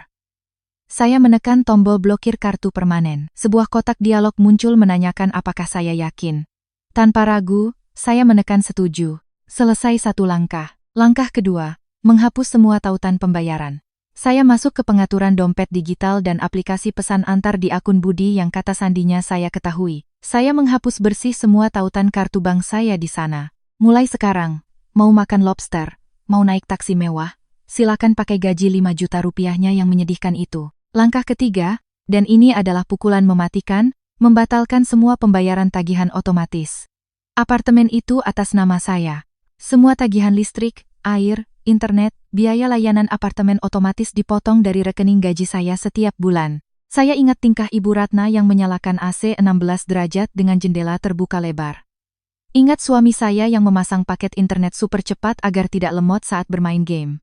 Saya menekan tombol blokir kartu permanen. Sebuah kotak dialog muncul menanyakan apakah saya yakin. Tanpa ragu, saya menekan setuju. Selesai satu langkah. Langkah kedua, menghapus semua tautan pembayaran. Saya masuk ke pengaturan dompet digital dan aplikasi pesan antar di akun Budi yang kata sandinya saya ketahui. Saya menghapus bersih semua tautan kartu bank saya di sana. Mulai sekarang, mau makan lobster, mau naik taksi mewah, silakan pakai gaji 5 juta rupiahnya yang menyedihkan itu. Langkah ketiga, dan ini adalah pukulan mematikan, membatalkan semua pembayaran tagihan otomatis. Apartemen itu atas nama saya. Semua tagihan listrik, air, internet, biaya layanan apartemen otomatis dipotong dari rekening gaji saya setiap bulan. Saya ingat tingkah Ibu Ratna yang menyalakan AC 16 derajat dengan jendela terbuka lebar. Ingat suami saya yang memasang paket internet super cepat agar tidak lemot saat bermain game.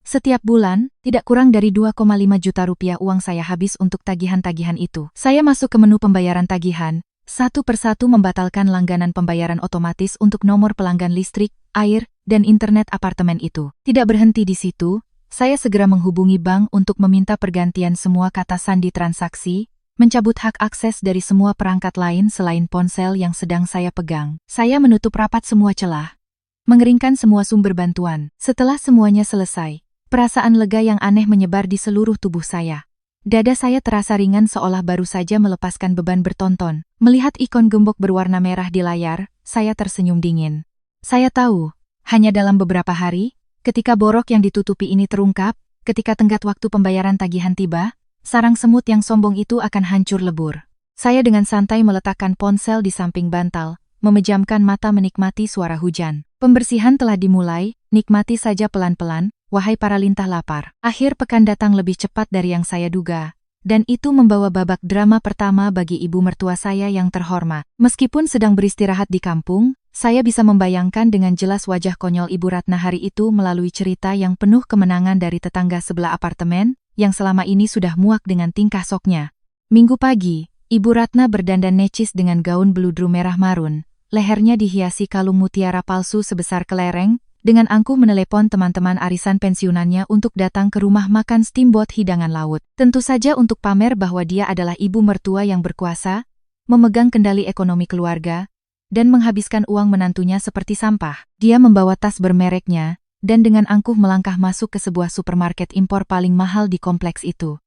Setiap bulan, tidak kurang dari 2,5 juta rupiah uang saya habis untuk tagihan-tagihan itu. Saya masuk ke menu pembayaran tagihan, satu persatu membatalkan langganan pembayaran otomatis untuk nomor pelanggan listrik, air, dan internet apartemen itu. Tidak berhenti di situ, saya segera menghubungi bank untuk meminta pergantian semua kata sandi transaksi, mencabut hak akses dari semua perangkat lain selain ponsel yang sedang saya pegang. Saya menutup rapat semua celah, mengeringkan semua sumber bantuan. Setelah semuanya selesai, perasaan lega yang aneh menyebar di seluruh tubuh saya. Dada saya terasa ringan seolah baru saja melepaskan beban bertonton. Melihat ikon gembok berwarna merah di layar, saya tersenyum dingin. Saya tahu, hanya dalam beberapa hari, ketika borok yang ditutupi ini terungkap, ketika tenggat waktu pembayaran tagihan tiba, sarang semut yang sombong itu akan hancur lebur. Saya dengan santai meletakkan ponsel di samping bantal, memejamkan mata menikmati suara hujan. Pembersihan telah dimulai, nikmati saja pelan-pelan, wahai para lintah lapar. Akhir pekan datang lebih cepat dari yang saya duga, dan itu membawa babak drama pertama bagi ibu mertua saya yang terhormat. Meskipun sedang beristirahat di kampung, saya bisa membayangkan dengan jelas wajah konyol Ibu Ratna hari itu melalui cerita yang penuh kemenangan dari tetangga sebelah apartemen, yang selama ini sudah muak dengan tingkah soknya. Minggu pagi, Ibu Ratna berdandan necis dengan gaun beludru merah marun, lehernya dihiasi kalung mutiara palsu sebesar kelereng, dengan angkuh menelepon teman-teman arisan pensiunannya untuk datang ke rumah makan steamboat hidangan laut. Tentu saja untuk pamer bahwa dia adalah ibu mertua yang berkuasa, memegang kendali ekonomi keluarga, dan menghabiskan uang menantunya seperti sampah. Dia membawa tas bermereknya, dan dengan angkuh melangkah masuk ke sebuah supermarket impor paling mahal di kompleks itu.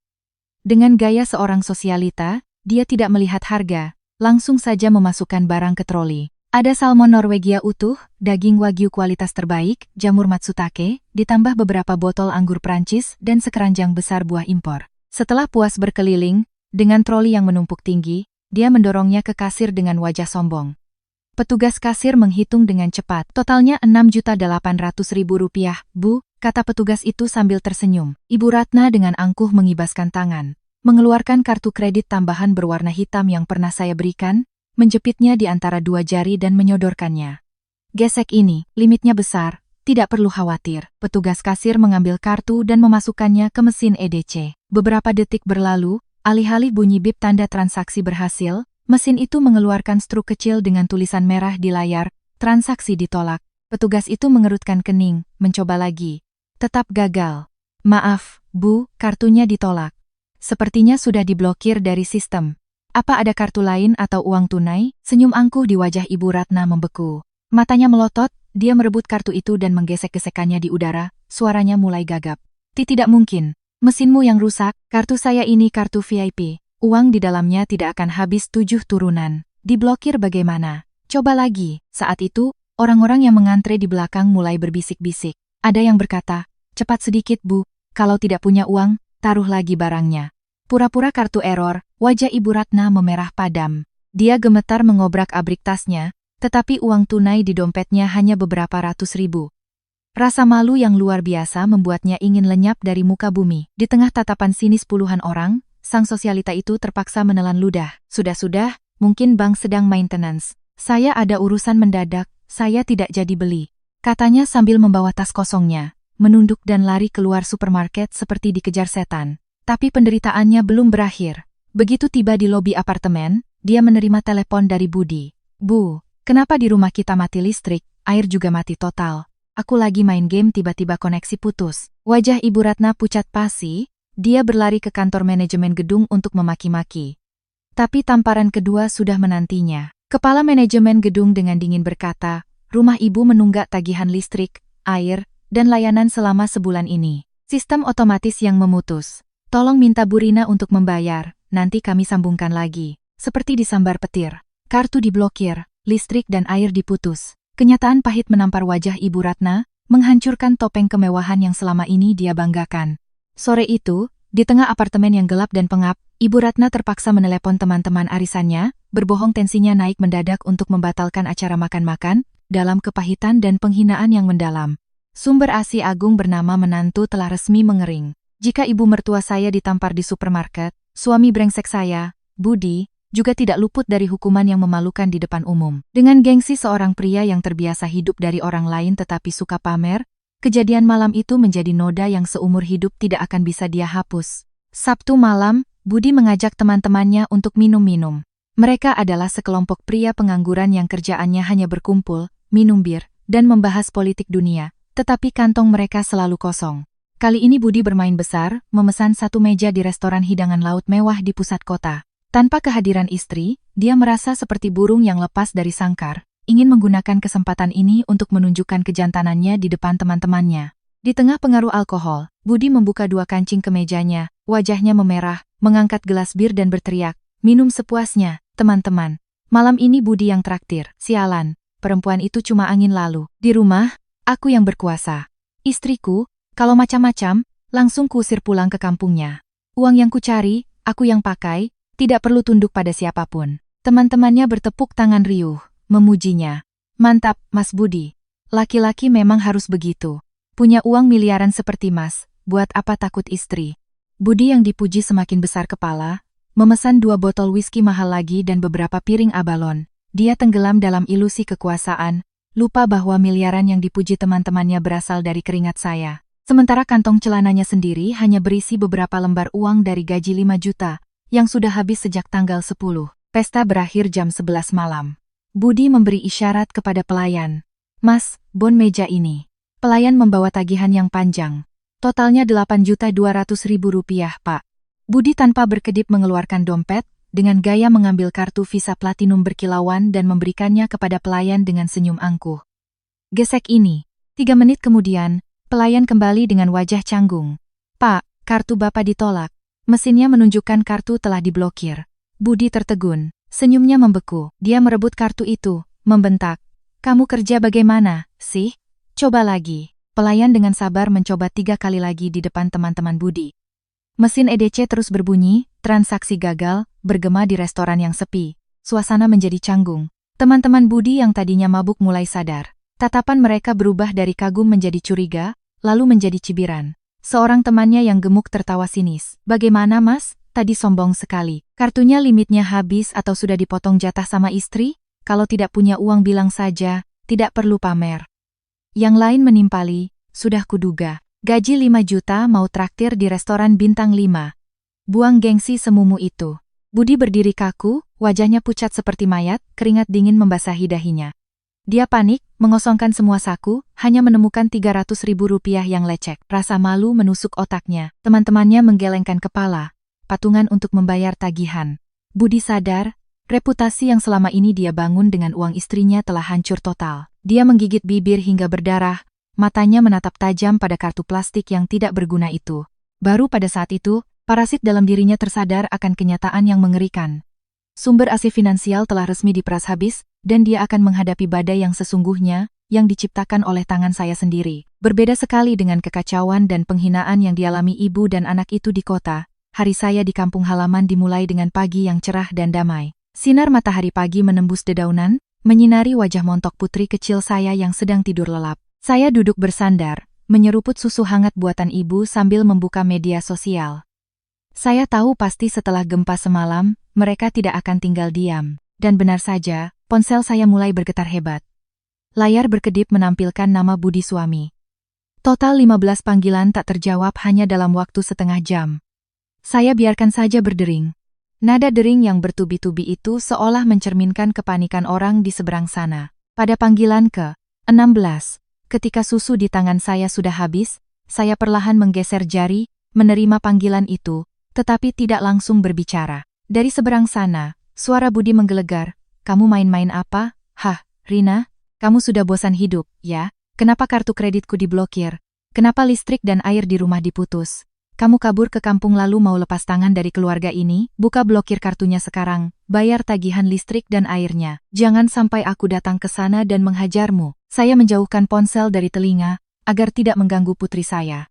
Dengan gaya seorang sosialita, dia tidak melihat harga, langsung saja memasukkan barang ke troli. Ada salmon Norwegia utuh, daging wagyu kualitas terbaik, jamur matsutake, ditambah beberapa botol anggur Prancis dan sekeranjang besar buah impor. Setelah puas berkeliling, dengan troli yang menumpuk tinggi, dia mendorongnya ke kasir dengan wajah sombong. Petugas kasir menghitung dengan cepat. Totalnya 6.800.000 rupiah, Bu, kata petugas itu sambil tersenyum. Ibu Ratna dengan angkuh mengibaskan tangan, mengeluarkan kartu kredit tambahan berwarna hitam yang pernah saya berikan, menjepitnya di antara dua jari dan menyodorkannya. Gesek ini, limitnya besar, tidak perlu khawatir. Petugas kasir mengambil kartu dan memasukkannya ke mesin EDC. Beberapa detik berlalu, alih-alih bunyi bip tanda transaksi berhasil, mesin itu mengeluarkan struk kecil dengan tulisan merah di layar, transaksi ditolak. Petugas itu mengerutkan kening, mencoba lagi. Tetap gagal. Maaf, Bu, kartunya ditolak. Sepertinya sudah diblokir dari sistem. Apa ada kartu lain atau uang tunai? Senyum angkuh di wajah Ibu Ratna membeku. Matanya melotot, dia merebut kartu itu dan menggesek-gesekannya di udara, suaranya mulai gagap. Tidak mungkin. Mesinmu yang rusak, kartu saya ini kartu VIP. Uang di dalamnya tidak akan habis 7 turunan. Diblokir bagaimana? Coba lagi. Saat itu, orang-orang yang mengantre di belakang mulai berbisik-bisik. Ada yang berkata, cepat sedikit Bu, kalau tidak punya uang, taruh lagi barangnya. Pura-pura kartu error, wajah Ibu Ratna memerah padam. Dia gemetar mengobrak-abrik tasnya, tetapi uang tunai di dompetnya hanya beberapa ratus ribu. Rasa malu yang luar biasa membuatnya ingin lenyap dari muka bumi. Di tengah tatapan sinis puluhan orang, sang sosialita itu terpaksa menelan ludah. Sudah-sudah, mungkin bank sedang maintenance. Saya ada urusan mendadak, saya tidak jadi beli. Katanya sambil membawa tas kosongnya, menunduk dan lari keluar supermarket seperti dikejar setan. Tapi penderitaannya belum berakhir. Begitu tiba di lobi apartemen, dia menerima telepon dari Budi. Bu, kenapa di rumah kita mati listrik, air juga mati total. Aku lagi main game tiba-tiba koneksi putus. Wajah Ibu Ratna pucat pasi, dia berlari ke kantor manajemen gedung untuk memaki-maki. Tapi tamparan kedua sudah menantinya. Kepala manajemen gedung dengan dingin berkata, rumah ibu menunggak tagihan listrik, air, dan layanan selama sebulan ini. Sistem otomatis yang memutus. Tolong minta Bu Rina untuk membayar, nanti kami sambungkan lagi. Seperti disambar petir. Kartu diblokir, listrik dan air diputus. Kenyataan pahit menampar wajah Ibu Ratna, menghancurkan topeng kemewahan yang selama ini dia banggakan. Sore itu, di tengah apartemen yang gelap dan pengap, Ibu Ratna terpaksa menelepon teman-teman arisannya, berbohong tensinya naik mendadak untuk membatalkan acara makan-makan, dalam kepahitan dan penghinaan yang mendalam. Sumber ASI Agung bernama menantu telah resmi mengering. Jika ibu mertua saya ditampar di supermarket, suami brengsek saya, Budi, juga tidak luput dari hukuman yang memalukan di depan umum. Dengan gengsi seorang pria yang terbiasa hidup dari orang lain tetapi suka pamer, kejadian malam itu menjadi noda yang seumur hidup tidak akan bisa dia hapus. Sabtu malam, Budi mengajak teman-temannya untuk minum-minum. Mereka adalah sekelompok pria pengangguran yang kerjaannya hanya berkumpul, minum bir, dan membahas politik dunia, tetapi kantong mereka selalu kosong. Kali ini Budi bermain besar, memesan satu meja di restoran hidangan laut mewah di pusat kota. Tanpa kehadiran istri, dia merasa seperti burung yang lepas dari sangkar, ingin menggunakan kesempatan ini untuk menunjukkan kejantanannya di depan teman-temannya. Di tengah pengaruh alkohol, Budi membuka 2 kancing ke mejanya, wajahnya memerah, mengangkat gelas bir dan berteriak, minum sepuasnya, teman-teman. Malam ini Budi yang traktir, sialan, perempuan itu cuma angin lalu. Di rumah, aku yang berkuasa. Istriku, kalau macam-macam, langsung kuusir pulang ke kampungnya. Uang yang kucari, aku yang pakai, tidak perlu tunduk pada siapapun. Teman-temannya bertepuk tangan riuh, memujinya. Mantap, Mas Budi. Laki-laki memang harus begitu. Punya uang miliaran seperti Mas, buat apa takut istri? Budi yang dipuji semakin besar kepala, memesan 2 botol whisky mahal lagi dan beberapa piring abalon. Dia tenggelam dalam ilusi kekuasaan, lupa bahwa miliaran yang dipuji teman-temannya berasal dari keringat saya. Sementara kantong celananya sendiri hanya berisi beberapa lembar uang dari gaji 5 juta, yang sudah habis sejak tanggal 10. Pesta berakhir jam 11 malam. Budi memberi isyarat kepada pelayan. Mas, bon meja ini. Pelayan membawa tagihan yang panjang. Totalnya 8.200.000 rupiah, Pak. Budi tanpa berkedip mengeluarkan dompet, dengan gaya mengambil kartu Visa Platinum berkilauan dan memberikannya kepada pelayan dengan senyum angkuh. Gesek ini. 3 menit kemudian, pelayan kembali dengan wajah canggung. Pak, kartu Bapak ditolak. Mesinnya menunjukkan kartu telah diblokir. Budi tertegun, senyumnya membeku. Dia merebut kartu itu, membentak. Kamu kerja bagaimana, sih? Coba lagi. Pelayan dengan sabar mencoba 3 kali lagi di depan teman-teman Budi. Mesin EDC terus berbunyi, transaksi gagal, bergema di restoran yang sepi. Suasana menjadi canggung. Teman-teman Budi yang tadinya mabuk mulai sadar. Tatapan mereka berubah dari kagum menjadi curiga, lalu menjadi cibiran. Seorang temannya yang gemuk tertawa sinis. Bagaimana Mas? Tadi sombong sekali. Kartunya limitnya habis atau sudah dipotong jatah sama istri? Kalau tidak punya uang bilang saja, tidak perlu pamer. Yang lain menimpali, sudah kuduga. Gaji 5 juta mau traktir di restoran bintang 5. Buang gengsi semumu itu. Budi berdiri kaku, wajahnya pucat seperti mayat, keringat dingin membasahi dahinya. Dia panik, mengosongkan semua saku, hanya menemukan 300.000 rupiah yang lecek. Rasa malu menusuk otaknya. Teman-temannya menggelengkan kepala. Patungan untuk membayar tagihan. Budi sadar, reputasi yang selama ini dia bangun dengan uang istrinya telah hancur total. Dia menggigit bibir hingga berdarah, matanya menatap tajam pada kartu plastik yang tidak berguna itu. Baru pada saat itu, parasit dalam dirinya tersadar akan kenyataan yang mengerikan. Sumber AC finansial telah resmi diperas habis, dan dia akan menghadapi badai yang sesungguhnya, yang diciptakan oleh tangan saya sendiri. Berbeda sekali dengan kekacauan dan penghinaan yang dialami ibu dan anak itu di kota, hari saya di kampung halaman dimulai dengan pagi yang cerah dan damai. Sinar matahari pagi menembus dedaunan, menyinari wajah montok putri kecil saya yang sedang tidur lelap. Saya duduk bersandar, menyeruput susu hangat buatan ibu sambil membuka media sosial. Saya tahu pasti setelah gempa semalam, mereka tidak akan tinggal diam. Dan benar saja, ponsel saya mulai bergetar hebat. Layar berkedip menampilkan nama Budi suami. Total 15 panggilan tak terjawab hanya dalam waktu setengah jam. Saya biarkan saja berdering. Nada dering yang bertubi-tubi itu seolah mencerminkan kepanikan orang di seberang sana. Pada panggilan ke-16, ketika susu di tangan saya sudah habis, saya perlahan menggeser jari, menerima panggilan itu, tetapi tidak langsung berbicara. Dari seberang sana, suara Budi menggelegar. Kamu main-main apa? Hah, Rina? Kamu sudah bosan hidup, ya? Kenapa kartu kreditku diblokir? Kenapa listrik dan air di rumah diputus? Kamu kabur ke kampung lalu mau lepas tangan dari keluarga ini? Buka blokir kartunya sekarang, bayar tagihan listrik dan airnya. Jangan sampai aku datang ke sana dan menghajarmu. Saya menjauhkan ponsel dari telinga, agar tidak mengganggu putri saya.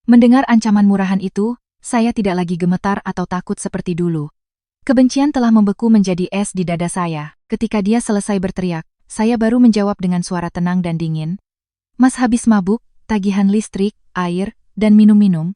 Mendengar ancaman murahan itu, saya tidak lagi gemetar atau takut seperti dulu. Kebencian telah membeku menjadi es di dada saya. Ketika dia selesai berteriak, saya baru menjawab dengan suara tenang dan dingin. Mas habis mabuk, tagihan listrik, air, dan minum-minum.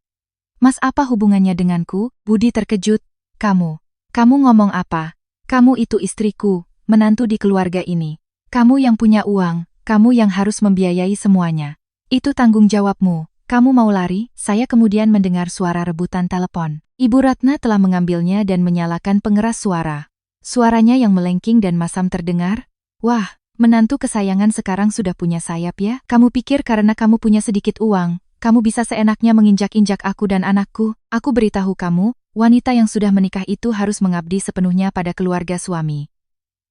Mas apa hubungannya denganku? Budi terkejut. Kamu ngomong apa? Kamu itu istriku, menantu di keluarga ini. Kamu yang punya uang, kamu yang harus membiayai semuanya. Itu tanggung jawabmu. Kamu mau lari? Saya kemudian mendengar suara rebutan telepon. Ibu Ratna telah mengambilnya dan menyalakan pengeras suara. Suaranya yang melengking dan masam terdengar. Wah, menantu kesayangan sekarang sudah punya sayap ya? Kamu pikir karena kamu punya sedikit uang, kamu bisa seenaknya menginjak-injak aku dan anakku? Aku beritahu kamu, wanita yang sudah menikah itu harus mengabdi sepenuhnya pada keluarga suami.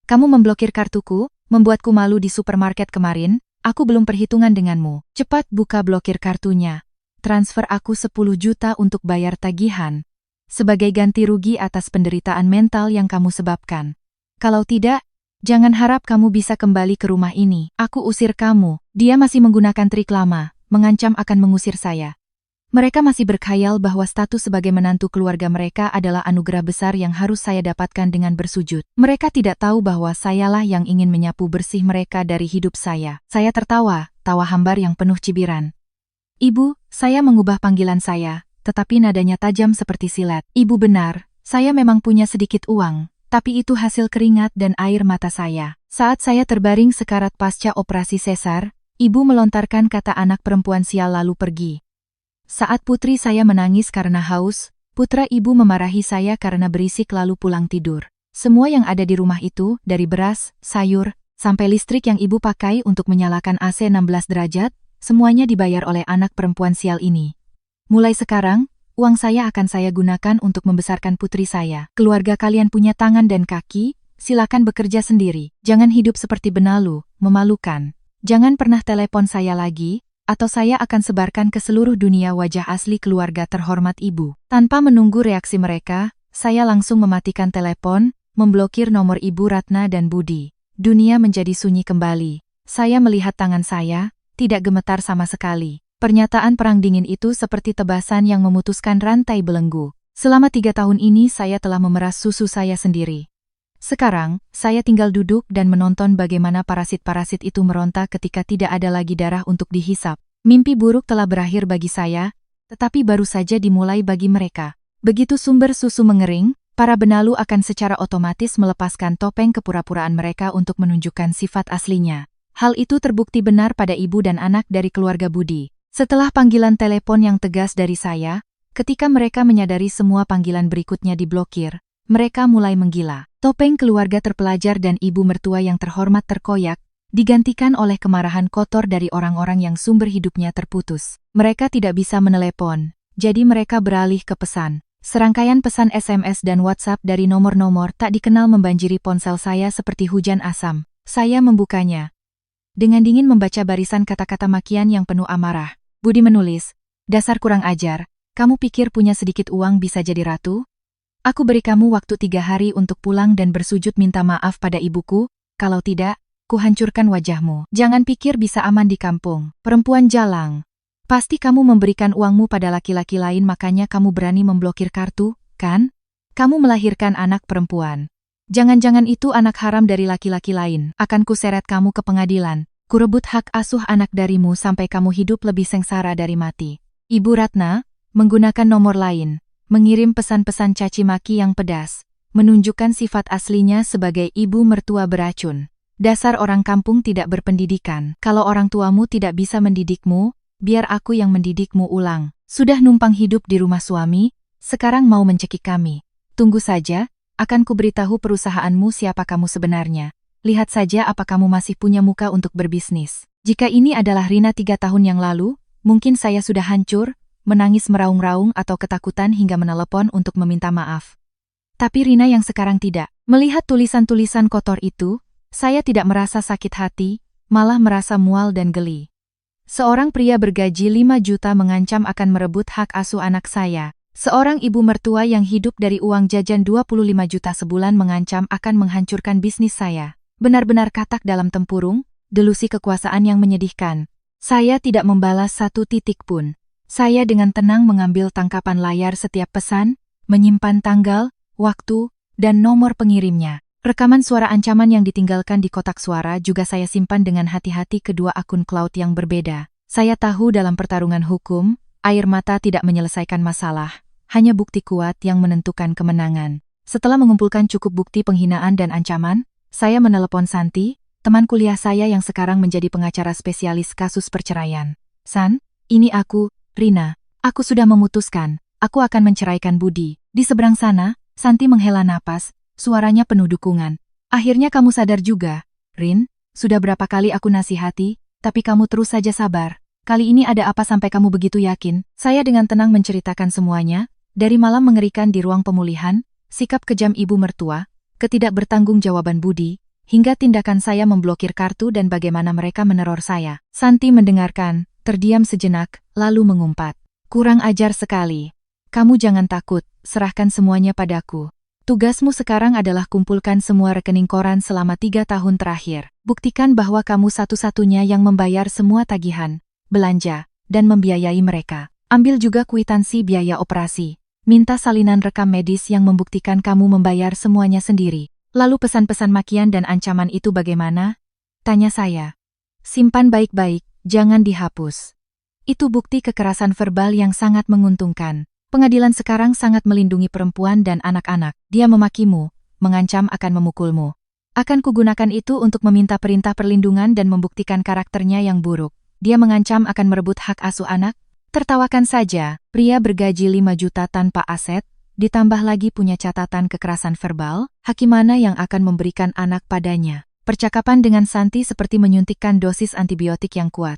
Kamu memblokir kartuku, membuatku malu di supermarket kemarin, aku belum perhitungan denganmu. Cepat buka blokir kartunya. Transfer aku 10 juta untuk bayar tagihan. Sebagai ganti rugi atas penderitaan mental yang kamu sebabkan. Kalau tidak, jangan harap kamu bisa kembali ke rumah ini. Aku usir kamu. Dia masih menggunakan trik lama, mengancam akan mengusir saya. Mereka masih berkhayal bahwa status sebagai menantu keluarga mereka adalah anugerah besar yang harus saya dapatkan dengan bersujud. Mereka tidak tahu bahwa sayalah yang ingin menyapu bersih mereka dari hidup saya. Saya tertawa, tawa hambar yang penuh cibiran. Ibu, saya mengubah panggilan saya, tetapi nadanya tajam seperti silet. Ibu benar, saya memang punya sedikit uang, tapi itu hasil keringat dan air mata saya. Saat saya terbaring sekarat pasca operasi sesar, ibu melontarkan kata anak perempuan sial lalu pergi. Saat putri saya menangis karena haus, putra ibu memarahi saya karena berisik lalu pulang tidur. Semua yang ada di rumah itu, dari beras, sayur, sampai listrik yang ibu pakai untuk menyalakan AC 16 derajat, semuanya dibayar oleh anak perempuan sial ini. Mulai sekarang, uang saya akan saya gunakan untuk membesarkan putri saya. Keluarga kalian punya tangan dan kaki, silakan bekerja sendiri. Jangan hidup seperti benalu, memalukan. Jangan pernah telepon saya lagi, atau saya akan sebarkan ke seluruh dunia wajah asli keluarga terhormat ibu. Tanpa menunggu reaksi mereka, saya langsung mematikan telepon, memblokir nomor ibu Ratna dan Budi. Dunia menjadi sunyi kembali. Saya melihat tangan saya, tidak gemetar sama sekali. Pernyataan perang dingin itu seperti tebasan yang memutuskan rantai belenggu. Selama 3 tahun ini saya telah memeras susu saya sendiri. Sekarang, saya tinggal duduk dan menonton bagaimana parasit-parasit itu meronta ketika tidak ada lagi darah untuk dihisap. Mimpi buruk telah berakhir bagi saya, tetapi baru saja dimulai bagi mereka. Begitu sumber susu mengering, para benalu akan secara otomatis melepaskan topeng kepura-puraan mereka untuk menunjukkan sifat aslinya. Hal itu terbukti benar pada ibu dan anak dari keluarga Budi. Setelah panggilan telepon yang tegas dari saya, ketika mereka menyadari semua panggilan berikutnya diblokir, mereka mulai menggila. Topeng keluarga terpelajar dan ibu mertua yang terhormat terkoyak, digantikan oleh kemarahan kotor dari orang-orang yang sumber hidupnya terputus. Mereka tidak bisa menelepon, jadi mereka beralih ke pesan. Serangkaian pesan SMS dan WhatsApp dari nomor-nomor tak dikenal membanjiri ponsel saya seperti hujan asam. Saya membukanya. Dengan dingin membaca barisan kata-kata makian yang penuh amarah. Budi menulis, "Dasar kurang ajar, kamu pikir punya sedikit uang bisa jadi ratu? Aku beri kamu waktu 3 hari untuk pulang dan bersujud minta maaf pada ibuku, kalau tidak, kuhancurkan wajahmu. Jangan pikir bisa aman di kampung. Perempuan jalang. Pasti kamu memberikan uangmu pada laki-laki lain makanya kamu berani memblokir kartu, kan? Kamu melahirkan anak perempuan. Jangan-jangan itu anak haram dari laki-laki lain. Akan kuseret kamu ke pengadilan. Kurebut hak asuh anak darimu sampai kamu hidup lebih sengsara dari mati." Ibu Ratna, menggunakan nomor lain, mengirim pesan-pesan caci maki yang pedas, menunjukkan sifat aslinya sebagai ibu mertua beracun. "Dasar orang kampung tidak berpendidikan. Kalau orang tuamu tidak bisa mendidikmu, biar aku yang mendidikmu ulang. Sudah numpang hidup di rumah suami, sekarang mau mencekik kami. Tunggu saja, akan kuberitahu perusahaanmu siapa kamu sebenarnya. Lihat saja apa kamu masih punya muka untuk berbisnis." Jika ini adalah Rina 3 tahun yang lalu, mungkin saya sudah hancur, menangis meraung-raung atau ketakutan hingga menelepon untuk meminta maaf. Tapi Rina yang sekarang tidak. Melihat tulisan-tulisan kotor itu, saya tidak merasa sakit hati, malah merasa mual dan geli. Seorang pria bergaji 5 juta mengancam akan merebut hak asuh anak saya. Seorang ibu mertua yang hidup dari uang jajan 25 juta sebulan mengancam akan menghancurkan bisnis saya. Benar-benar katak dalam tempurung, delusi kekuasaan yang menyedihkan. Saya tidak membalas 1 titik pun. Saya dengan tenang mengambil tangkapan layar setiap pesan, menyimpan tanggal, waktu, dan nomor pengirimnya. Rekaman suara ancaman yang ditinggalkan di kotak suara juga saya simpan dengan hati-hati ke 2 akun cloud yang berbeda. Saya tahu dalam pertarungan hukum, air mata tidak menyelesaikan masalah. Hanya bukti kuat yang menentukan kemenangan. Setelah mengumpulkan cukup bukti penghinaan dan ancaman, saya menelepon Santi, teman kuliah saya yang sekarang menjadi pengacara spesialis kasus perceraian. "San, ini aku, Rina. Aku sudah memutuskan, aku akan menceraikan Budi." Di seberang sana, Santi menghela napas, suaranya penuh dukungan. "Akhirnya kamu sadar juga, Rin. Sudah berapa kali aku nasihati, tapi kamu terus saja sabar. Kali ini ada apa sampai kamu begitu yakin?" Saya dengan tenang menceritakan semuanya. Dari malam mengerikan di ruang pemulihan, sikap kejam ibu mertua, ketidakbertanggung-jawaban Budi, hingga tindakan saya memblokir kartu dan bagaimana mereka meneror saya. Santi mendengarkan, terdiam sejenak, lalu mengumpat. "Kurang ajar sekali. Kamu jangan takut, serahkan semuanya padaku. Tugasmu sekarang adalah kumpulkan semua rekening koran selama 3 tahun terakhir. Buktikan bahwa kamu satu-satunya yang membayar semua tagihan, belanja, dan membiayai mereka. Ambil juga kwitansi biaya operasi. Minta salinan rekam medis yang membuktikan kamu membayar semuanya sendiri." "Lalu pesan-pesan makian dan ancaman itu bagaimana?" tanya saya. "Simpan baik-baik, jangan dihapus. Itu bukti kekerasan verbal yang sangat menguntungkan. Pengadilan sekarang sangat melindungi perempuan dan anak-anak. Dia memakimu, mengancam akan memukulmu. Akan kugunakan itu untuk meminta perintah perlindungan dan membuktikan karakternya yang buruk. Dia mengancam akan merebut hak asuh anak." Tertawakan saja, pria bergaji 5 juta tanpa aset, ditambah lagi punya catatan kekerasan verbal, hakim mana yang akan memberikan anak padanya? Percakapan dengan Santi seperti menyuntikkan dosis antibiotik yang kuat.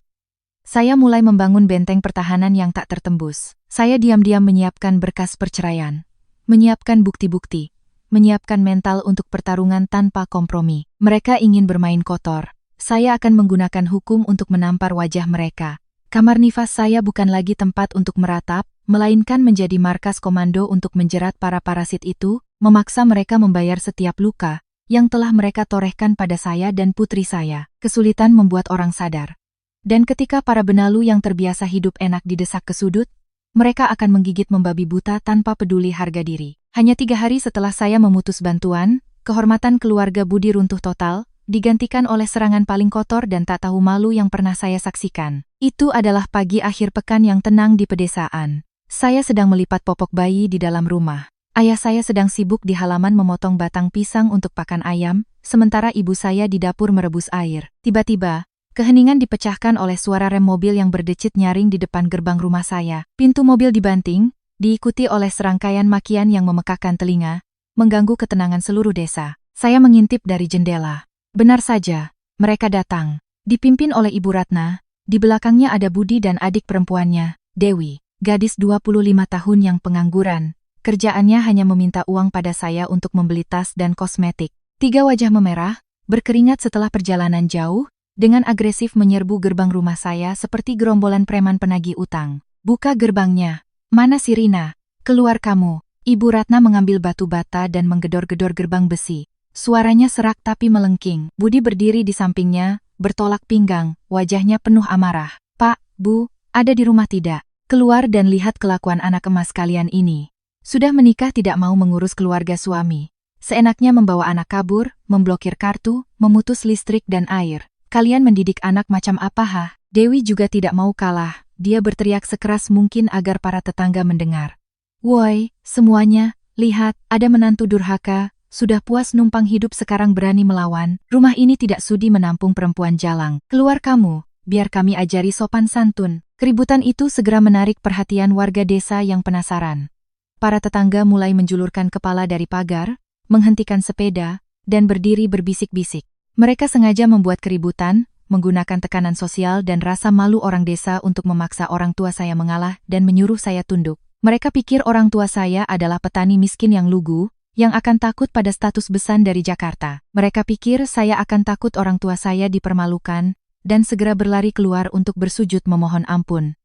Saya mulai membangun benteng pertahanan yang tak tertembus. Saya diam-diam menyiapkan berkas perceraian, menyiapkan bukti-bukti, menyiapkan mental untuk pertarungan tanpa kompromi. Mereka ingin bermain kotor. Saya akan menggunakan hukum untuk menampar wajah mereka. Kamar nifas saya bukan lagi tempat untuk meratap, melainkan menjadi markas komando untuk menjerat para parasit itu, memaksa mereka membayar setiap luka yang telah mereka torehkan pada saya dan putri saya. Kesulitan membuat orang sadar. Dan ketika para benalu yang terbiasa hidup enak didesak ke sudut, mereka akan menggigit membabi buta tanpa peduli harga diri. Hanya 3 hari setelah saya memutus bantuan, kehormatan keluarga Budi runtuh total, digantikan oleh serangan paling kotor dan tak tahu malu yang pernah saya saksikan. Itu adalah pagi akhir pekan yang tenang di pedesaan. Saya sedang melipat popok bayi di dalam rumah. Ayah saya sedang sibuk di halaman memotong batang pisang untuk pakan ayam, sementara ibu saya di dapur merebus air. Tiba-tiba, Keheningan dipecahkan oleh suara rem mobil yang berdecit nyaring di depan gerbang rumah saya. Pintu mobil dibanting, diikuti oleh serangkaian makian yang memekakkan telinga, mengganggu ketenangan seluruh desa. Saya mengintip dari jendela. Benar saja, mereka datang. Dipimpin oleh Ibu Ratna, di belakangnya ada Budi dan adik perempuannya, Dewi, gadis 25 tahun yang pengangguran. Kerjaannya hanya meminta uang pada saya untuk membeli tas dan kosmetik. 3 wajah memerah, berkeringat setelah perjalanan jauh, dengan agresif menyerbu gerbang rumah saya seperti gerombolan preman penagih utang. Buka gerbangnya. Mana si Rina? Keluar kamu. Ibu Ratna mengambil batu bata dan menggedor-gedor gerbang besi. Suaranya serak tapi melengking. Budi berdiri di sampingnya, bertolak pinggang, wajahnya penuh amarah. Pak, Bu, ada di rumah tidak? Keluar dan lihat kelakuan anak emas kalian ini. Sudah menikah tidak mau mengurus keluarga suami. Seenaknya membawa anak kabur, memblokir kartu, memutus listrik dan air. Kalian mendidik anak macam apa ha? Dewi juga tidak mau kalah, dia berteriak sekeras mungkin agar para tetangga mendengar. Woi, semuanya, lihat, ada menantu durhaka, sudah puas numpang hidup sekarang berani melawan, rumah ini tidak sudi menampung perempuan jalang. Keluar kamu, biar kami ajari sopan santun. Keributan itu segera menarik perhatian warga desa yang penasaran. Para tetangga mulai menjulurkan kepala dari pagar, menghentikan sepeda, dan berdiri berbisik-bisik. Mereka sengaja membuat keributan, menggunakan tekanan sosial dan rasa malu orang desa untuk memaksa orang tua saya mengalah dan menyuruh saya tunduk. Mereka pikir orang tua saya adalah petani miskin yang lugu, yang akan takut pada status besan dari Jakarta. Mereka pikir saya akan takut orang tua saya dipermalukan, dan segera berlari keluar untuk bersujud memohon ampun.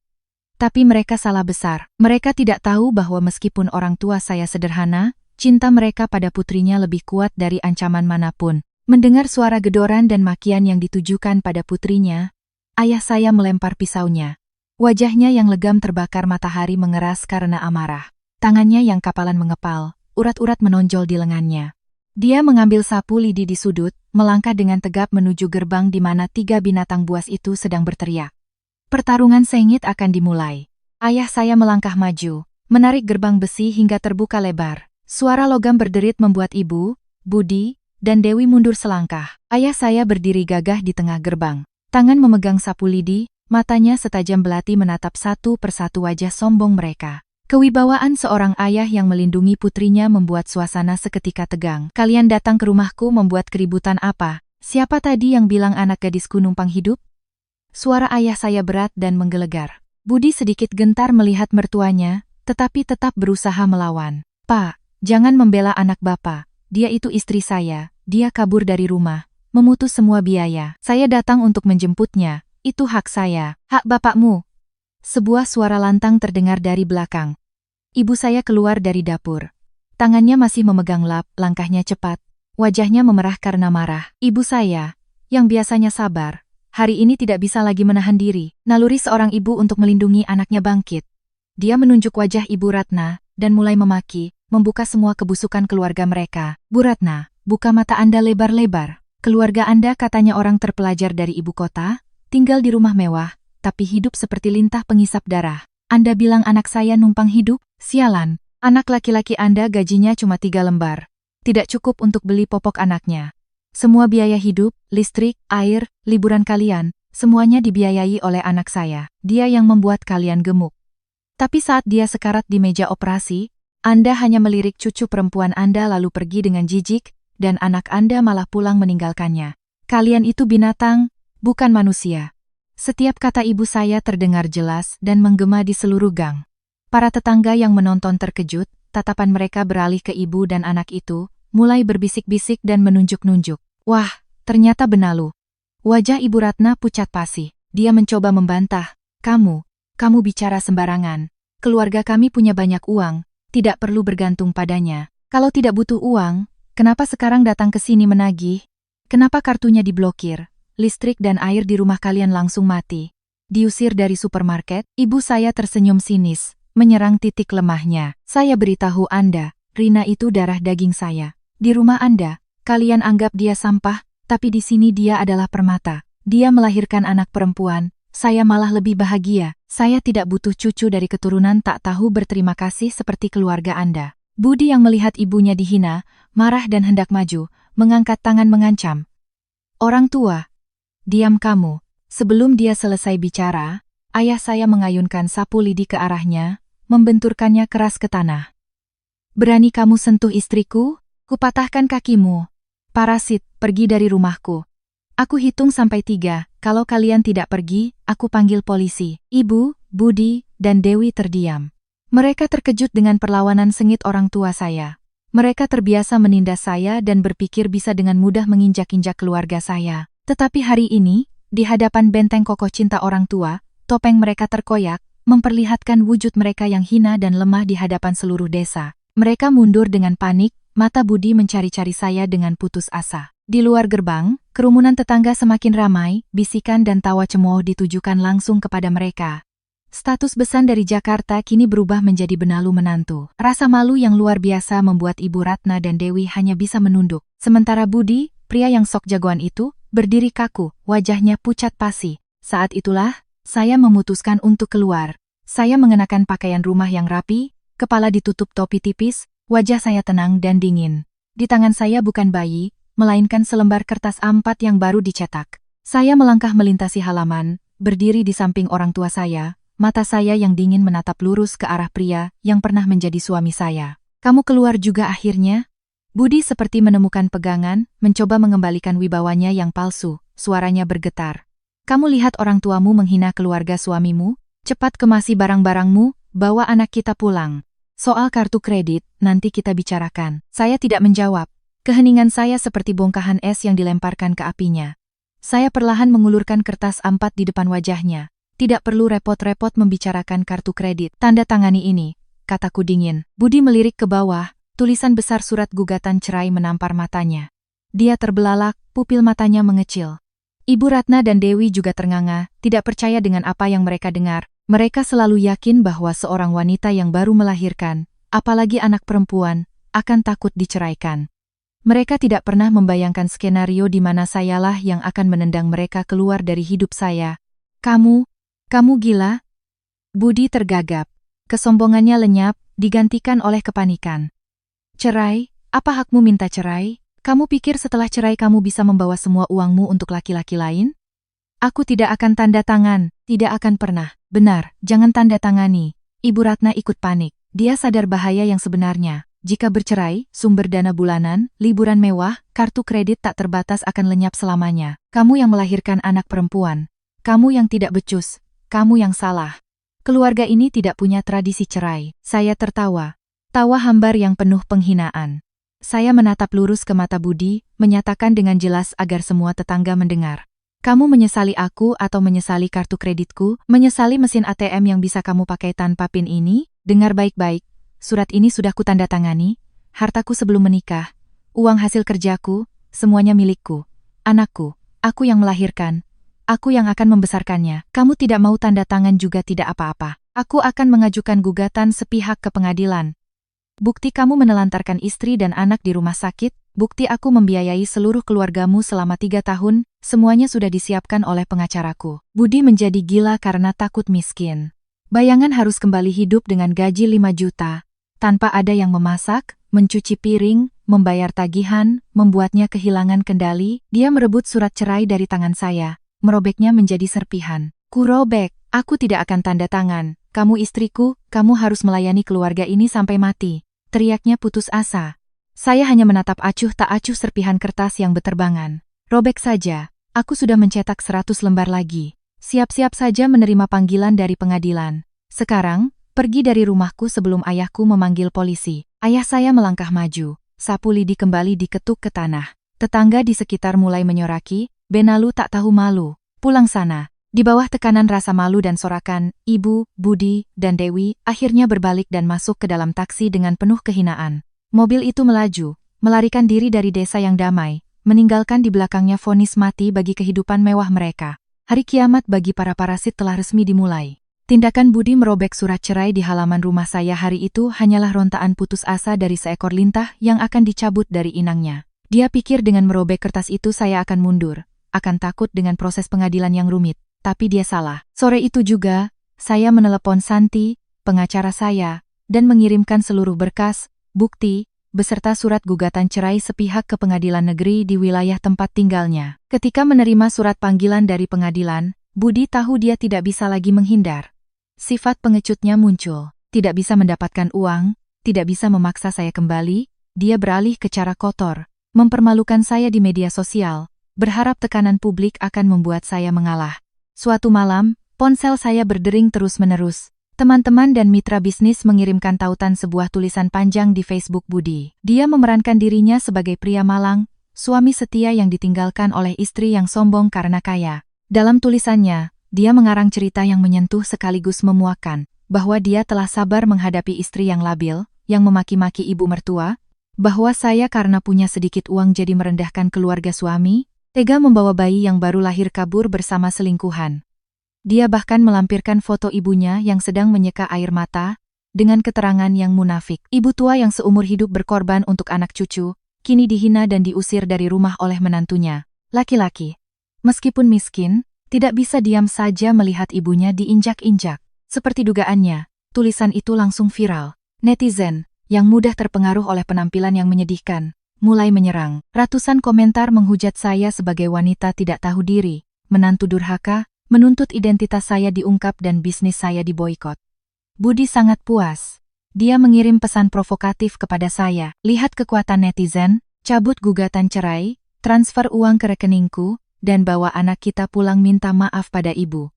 Tapi mereka salah besar. Mereka tidak tahu bahwa meskipun orang tua saya sederhana, cinta mereka pada putrinya lebih kuat dari ancaman manapun. Mendengar suara gedoran dan makian yang ditujukan pada putrinya, ayah saya melempar pisaunya. Wajahnya yang legam terbakar matahari mengeras karena amarah. Tangannya yang kapalan mengepal, urat-urat menonjol di lengannya. Dia mengambil sapu lidi di sudut, melangkah dengan tegap menuju gerbang di mana 3 binatang buas itu sedang berteriak. Pertarungan sengit akan dimulai. Ayah saya melangkah maju, menarik gerbang besi hingga terbuka lebar. Suara logam berderit membuat Ibu, Budi, dan Dewi mundur selangkah. Ayah saya berdiri gagah di tengah gerbang. Tangan memegang sapu lidi, matanya setajam belati menatap satu persatu wajah sombong mereka. Kewibawaan seorang ayah yang melindungi putrinya membuat suasana seketika tegang. Kalian datang ke rumahku membuat keributan apa? Siapa tadi yang bilang anak gadisku numpang hidup? Suara ayah saya berat dan menggelegar. Budi sedikit gentar melihat mertuanya, tetapi tetap berusaha melawan. Pak, jangan membela anak Bapak. Dia itu istri saya. Dia kabur dari rumah, memutus semua biaya. Saya datang untuk menjemputnya, itu hak saya. Hak bapakmu. Sebuah suara lantang terdengar dari belakang. Ibu saya keluar dari dapur. Tangannya masih memegang lap, langkahnya cepat. Wajahnya memerah karena marah. Ibu saya, yang biasanya sabar, hari ini tidak bisa lagi menahan diri. Naluri seorang ibu untuk melindungi anaknya bangkit. Dia menunjuk wajah Ibu Ratna, dan mulai memaki, membuka semua kebusukan keluarga mereka. Bu Ratna, buka mata Anda lebar-lebar. Keluarga Anda katanya orang terpelajar dari ibu kota, tinggal di rumah mewah, tapi hidup seperti lintah pengisap darah. Anda bilang anak saya numpang hidup? Sialan, anak laki-laki Anda gajinya cuma 3 lembar. Tidak cukup untuk beli popok anaknya. Semua biaya hidup, listrik, air, liburan kalian, semuanya dibiayai oleh anak saya. Dia yang membuat kalian gemuk. Tapi saat dia sekarat di meja operasi, Anda hanya melirik cucu perempuan Anda lalu pergi dengan jijik, dan anak Anda malah pulang meninggalkannya. Kalian itu binatang, bukan manusia. Setiap kata ibu saya terdengar jelas dan menggema di seluruh gang. Para tetangga yang menonton terkejut, tatapan mereka beralih ke ibu dan anak itu, mulai berbisik-bisik dan menunjuk-nunjuk. Wah, ternyata benalu. Wajah Ibu Ratna pucat pasi. Dia mencoba membantah. Kamu bicara sembarangan. Keluarga kami punya banyak uang, tidak perlu bergantung padanya. Kalau tidak butuh uang, kenapa sekarang datang ke sini menagih? Kenapa kartunya diblokir? Listrik dan air di rumah kalian langsung mati. Diusir dari supermarket, ibu saya tersenyum sinis, menyerang titik lemahnya. Saya beritahu Anda, Rina itu darah daging saya. Di rumah Anda, kalian anggap dia sampah, tapi di sini dia adalah permata. Dia melahirkan anak perempuan, saya malah lebih bahagia. Saya tidak butuh cucu dari keturunan tak tahu berterima kasih seperti keluarga Anda. Budi yang melihat ibunya dihina, marah dan hendak maju, mengangkat tangan mengancam. Orang tua, diam kamu. Sebelum dia selesai bicara, ayah saya mengayunkan sapu lidi ke arahnya, membenturkannya keras ke tanah. "Berani kamu sentuh istriku? Kupatahkan kakimu. Parasit, pergi dari rumahku. Aku hitung sampai 3, kalau kalian tidak pergi, aku panggil polisi." Ibu, Budi, dan Dewi terdiam. Mereka terkejut dengan perlawanan sengit orang tua saya. Mereka terbiasa menindas saya dan berpikir bisa dengan mudah menginjak-injak keluarga saya. Tetapi hari ini, di hadapan benteng kokoh cinta orang tua, topeng mereka terkoyak, memperlihatkan wujud mereka yang hina dan lemah di hadapan seluruh desa. Mereka mundur dengan panik, mata Budi mencari-cari saya dengan putus asa. Di luar gerbang, kerumunan tetangga semakin ramai, bisikan dan tawa cemooh ditujukan langsung kepada mereka. Status besan dari Jakarta kini berubah menjadi benalu menantu. Rasa malu yang luar biasa membuat Ibu Ratna dan Dewi hanya bisa menunduk. Sementara Budi, pria yang sok jagoan itu, berdiri kaku, wajahnya pucat pasi. Saat itulah, saya memutuskan untuk keluar. Saya mengenakan pakaian rumah yang rapi, kepala ditutup topi tipis, wajah saya tenang dan dingin. Di tangan saya bukan bayi, melainkan selembar kertas A4 yang baru dicetak. Saya melangkah melintasi halaman, berdiri di samping orang tua saya. Mata saya yang dingin menatap lurus ke arah pria yang pernah menjadi suami saya. "Kamu keluar juga akhirnya?" Budi seperti menemukan pegangan, mencoba mengembalikan wibawanya yang palsu, suaranya bergetar. "Kamu lihat orang tuamu menghina keluarga suamimu? Cepat kemasi barang-barangmu, bawa anak kita pulang. Soal kartu kredit, nanti kita bicarakan." Saya tidak menjawab. Keheningan saya seperti bongkahan es yang dilemparkan ke apinya. Saya perlahan mengulurkan kertas A4 di depan wajahnya. "Tidak perlu repot-repot membicarakan kartu kredit. Tanda tangani ini," kataku dingin. Budi melirik ke bawah, tulisan besar surat gugatan cerai menampar matanya. Dia terbelalak, pupil matanya mengecil. Ibu Ratna dan Dewi juga ternganga, tidak percaya dengan apa yang mereka dengar. Mereka selalu yakin bahwa seorang wanita yang baru melahirkan, apalagi anak perempuan, akan takut diceraikan. Mereka tidak pernah membayangkan skenario di mana sayalah yang akan menendang mereka keluar dari hidup saya. Kamu gila?" Budi tergagap. Kesombongannya lenyap, digantikan oleh kepanikan. "Cerai? Apa hakmu minta cerai? Kamu pikir setelah cerai kamu bisa membawa semua uangmu untuk laki-laki lain? Aku tidak akan tanda tangan, tidak akan pernah." "Benar, jangan tanda tangani." Ibu Ratna ikut panik. Dia sadar bahaya yang sebenarnya. Jika bercerai, sumber dana bulanan, liburan mewah, kartu kredit tak terbatas akan lenyap selamanya. Kamu yang melahirkan anak perempuan. Kamu yang tidak becus. Kamu yang salah. Keluarga ini tidak punya tradisi cerai. Saya tertawa. Tawa hambar yang penuh penghinaan. Saya menatap lurus ke mata Budi, menyatakan dengan jelas agar semua tetangga mendengar. "Kamu menyesali aku atau menyesali kartu kreditku? Menyesali mesin ATM yang bisa kamu pakai tanpa PIN ini? Dengar baik-baik. Surat ini sudah kutandatangani. Hartaku sebelum menikah. Uang hasil kerjaku, semuanya milikku. Anakku, aku yang melahirkan. Aku yang akan membesarkannya. Kamu tidak mau tanda tangan juga tidak apa-apa. Aku akan mengajukan gugatan sepihak ke pengadilan. Bukti kamu menelantarkan istri dan anak di rumah sakit, bukti aku membiayai seluruh keluargamu selama 3 tahun, semuanya sudah disiapkan oleh pengacaraku." Budi menjadi gila karena takut miskin. Bayangan harus kembali hidup dengan gaji 5 juta. Tanpa ada yang memasak, mencuci piring, membayar tagihan, membuatnya kehilangan kendali, dia merebut surat cerai dari tangan saya. Merobeknya menjadi serpihan. "Kurobek, aku tidak akan tanda tangan. Kamu istriku, kamu harus melayani keluarga ini sampai mati." Teriaknya putus asa. Saya hanya menatap acuh tak acuh serpihan kertas yang beterbangan. "Robek saja, aku sudah mencetak 100 lembar lagi. Siap-siap saja menerima panggilan dari pengadilan. Sekarang, pergi dari rumahku sebelum ayahku memanggil polisi." Ayah saya melangkah maju. Sapu lidi kembali diketuk ke tanah. Tetangga di sekitar mulai menyoraki, "Benalu tak tahu malu. Pulang sana." Di bawah tekanan rasa malu dan sorakan, Ibu, Budi, dan Dewi akhirnya berbalik dan masuk ke dalam taksi dengan penuh kehinaan. Mobil itu melaju, melarikan diri dari desa yang damai, meninggalkan di belakangnya vonis mati bagi kehidupan mewah mereka. Hari kiamat bagi para parasit telah resmi dimulai. Tindakan Budi merobek surat cerai di halaman rumah saya hari itu hanyalah rontaan putus asa dari seekor lintah yang akan dicabut dari inangnya. Dia pikir dengan merobek kertas itu saya akan mundur, akan takut dengan proses pengadilan yang rumit. Tapi dia salah. Sore itu juga, saya menelepon Santi, pengacara saya, dan mengirimkan seluruh berkas, bukti, beserta surat gugatan cerai sepihak ke pengadilan negeri di wilayah tempat tinggalnya. Ketika menerima surat panggilan dari pengadilan, Budi tahu dia tidak bisa lagi menghindar. Sifat pengecutnya muncul. Tidak bisa mendapatkan uang, tidak bisa memaksa saya kembali, dia beralih ke cara kotor, mempermalukan saya di media sosial, berharap tekanan publik akan membuat saya mengalah. Suatu malam, ponsel saya berdering terus-menerus. Teman-teman dan mitra bisnis mengirimkan tautan sebuah tulisan panjang di Facebook Budi. Dia memerankan dirinya sebagai pria malang, suami setia yang ditinggalkan oleh istri yang sombong karena kaya. Dalam tulisannya, dia mengarang cerita yang menyentuh sekaligus memuakkan, bahwa dia telah sabar menghadapi istri yang labil, yang memaki-maki ibu mertua, bahwa saya karena punya sedikit uang jadi merendahkan keluarga suami, tega membawa bayi yang baru lahir kabur bersama selingkuhan. Dia bahkan melampirkan foto ibunya yang sedang menyeka air mata, dengan keterangan yang munafik. Ibu tua yang seumur hidup berkorban untuk anak cucu, kini dihina dan diusir dari rumah oleh menantunya, laki-laki. Meskipun miskin, tidak bisa diam saja melihat ibunya diinjak-injak. Seperti dugaannya, tulisan itu langsung viral. Netizen, yang mudah terpengaruh oleh penampilan yang menyedihkan, mulai menyerang. Ratusan komentar menghujat saya sebagai wanita tidak tahu diri, menantu durhaka, menuntut identitas saya diungkap dan bisnis saya diboikot. Budi sangat puas. Dia mengirim pesan provokatif kepada saya. Lihat kekuatan netizen, cabut gugatan cerai, transfer uang ke rekeningku, dan bawa anak kita pulang minta maaf pada ibu.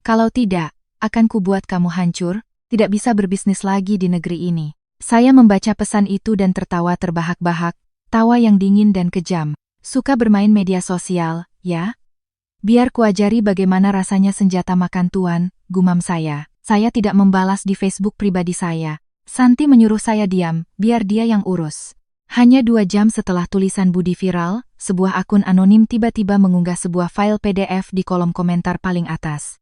Kalau tidak, akan kubuat kamu hancur, tidak bisa berbisnis lagi di negeri ini. Saya membaca pesan itu dan tertawa terbahak-bahak, tawa yang dingin dan kejam. Suka bermain media sosial, ya? Biar kuajari bagaimana rasanya senjata makan tuan, gumam saya. Saya tidak membalas di Facebook pribadi saya. Santi menyuruh saya diam, biar dia yang urus. Hanya 2 jam setelah tulisan Budi viral, sebuah akun anonim tiba-tiba mengunggah sebuah file PDF di kolom komentar paling atas.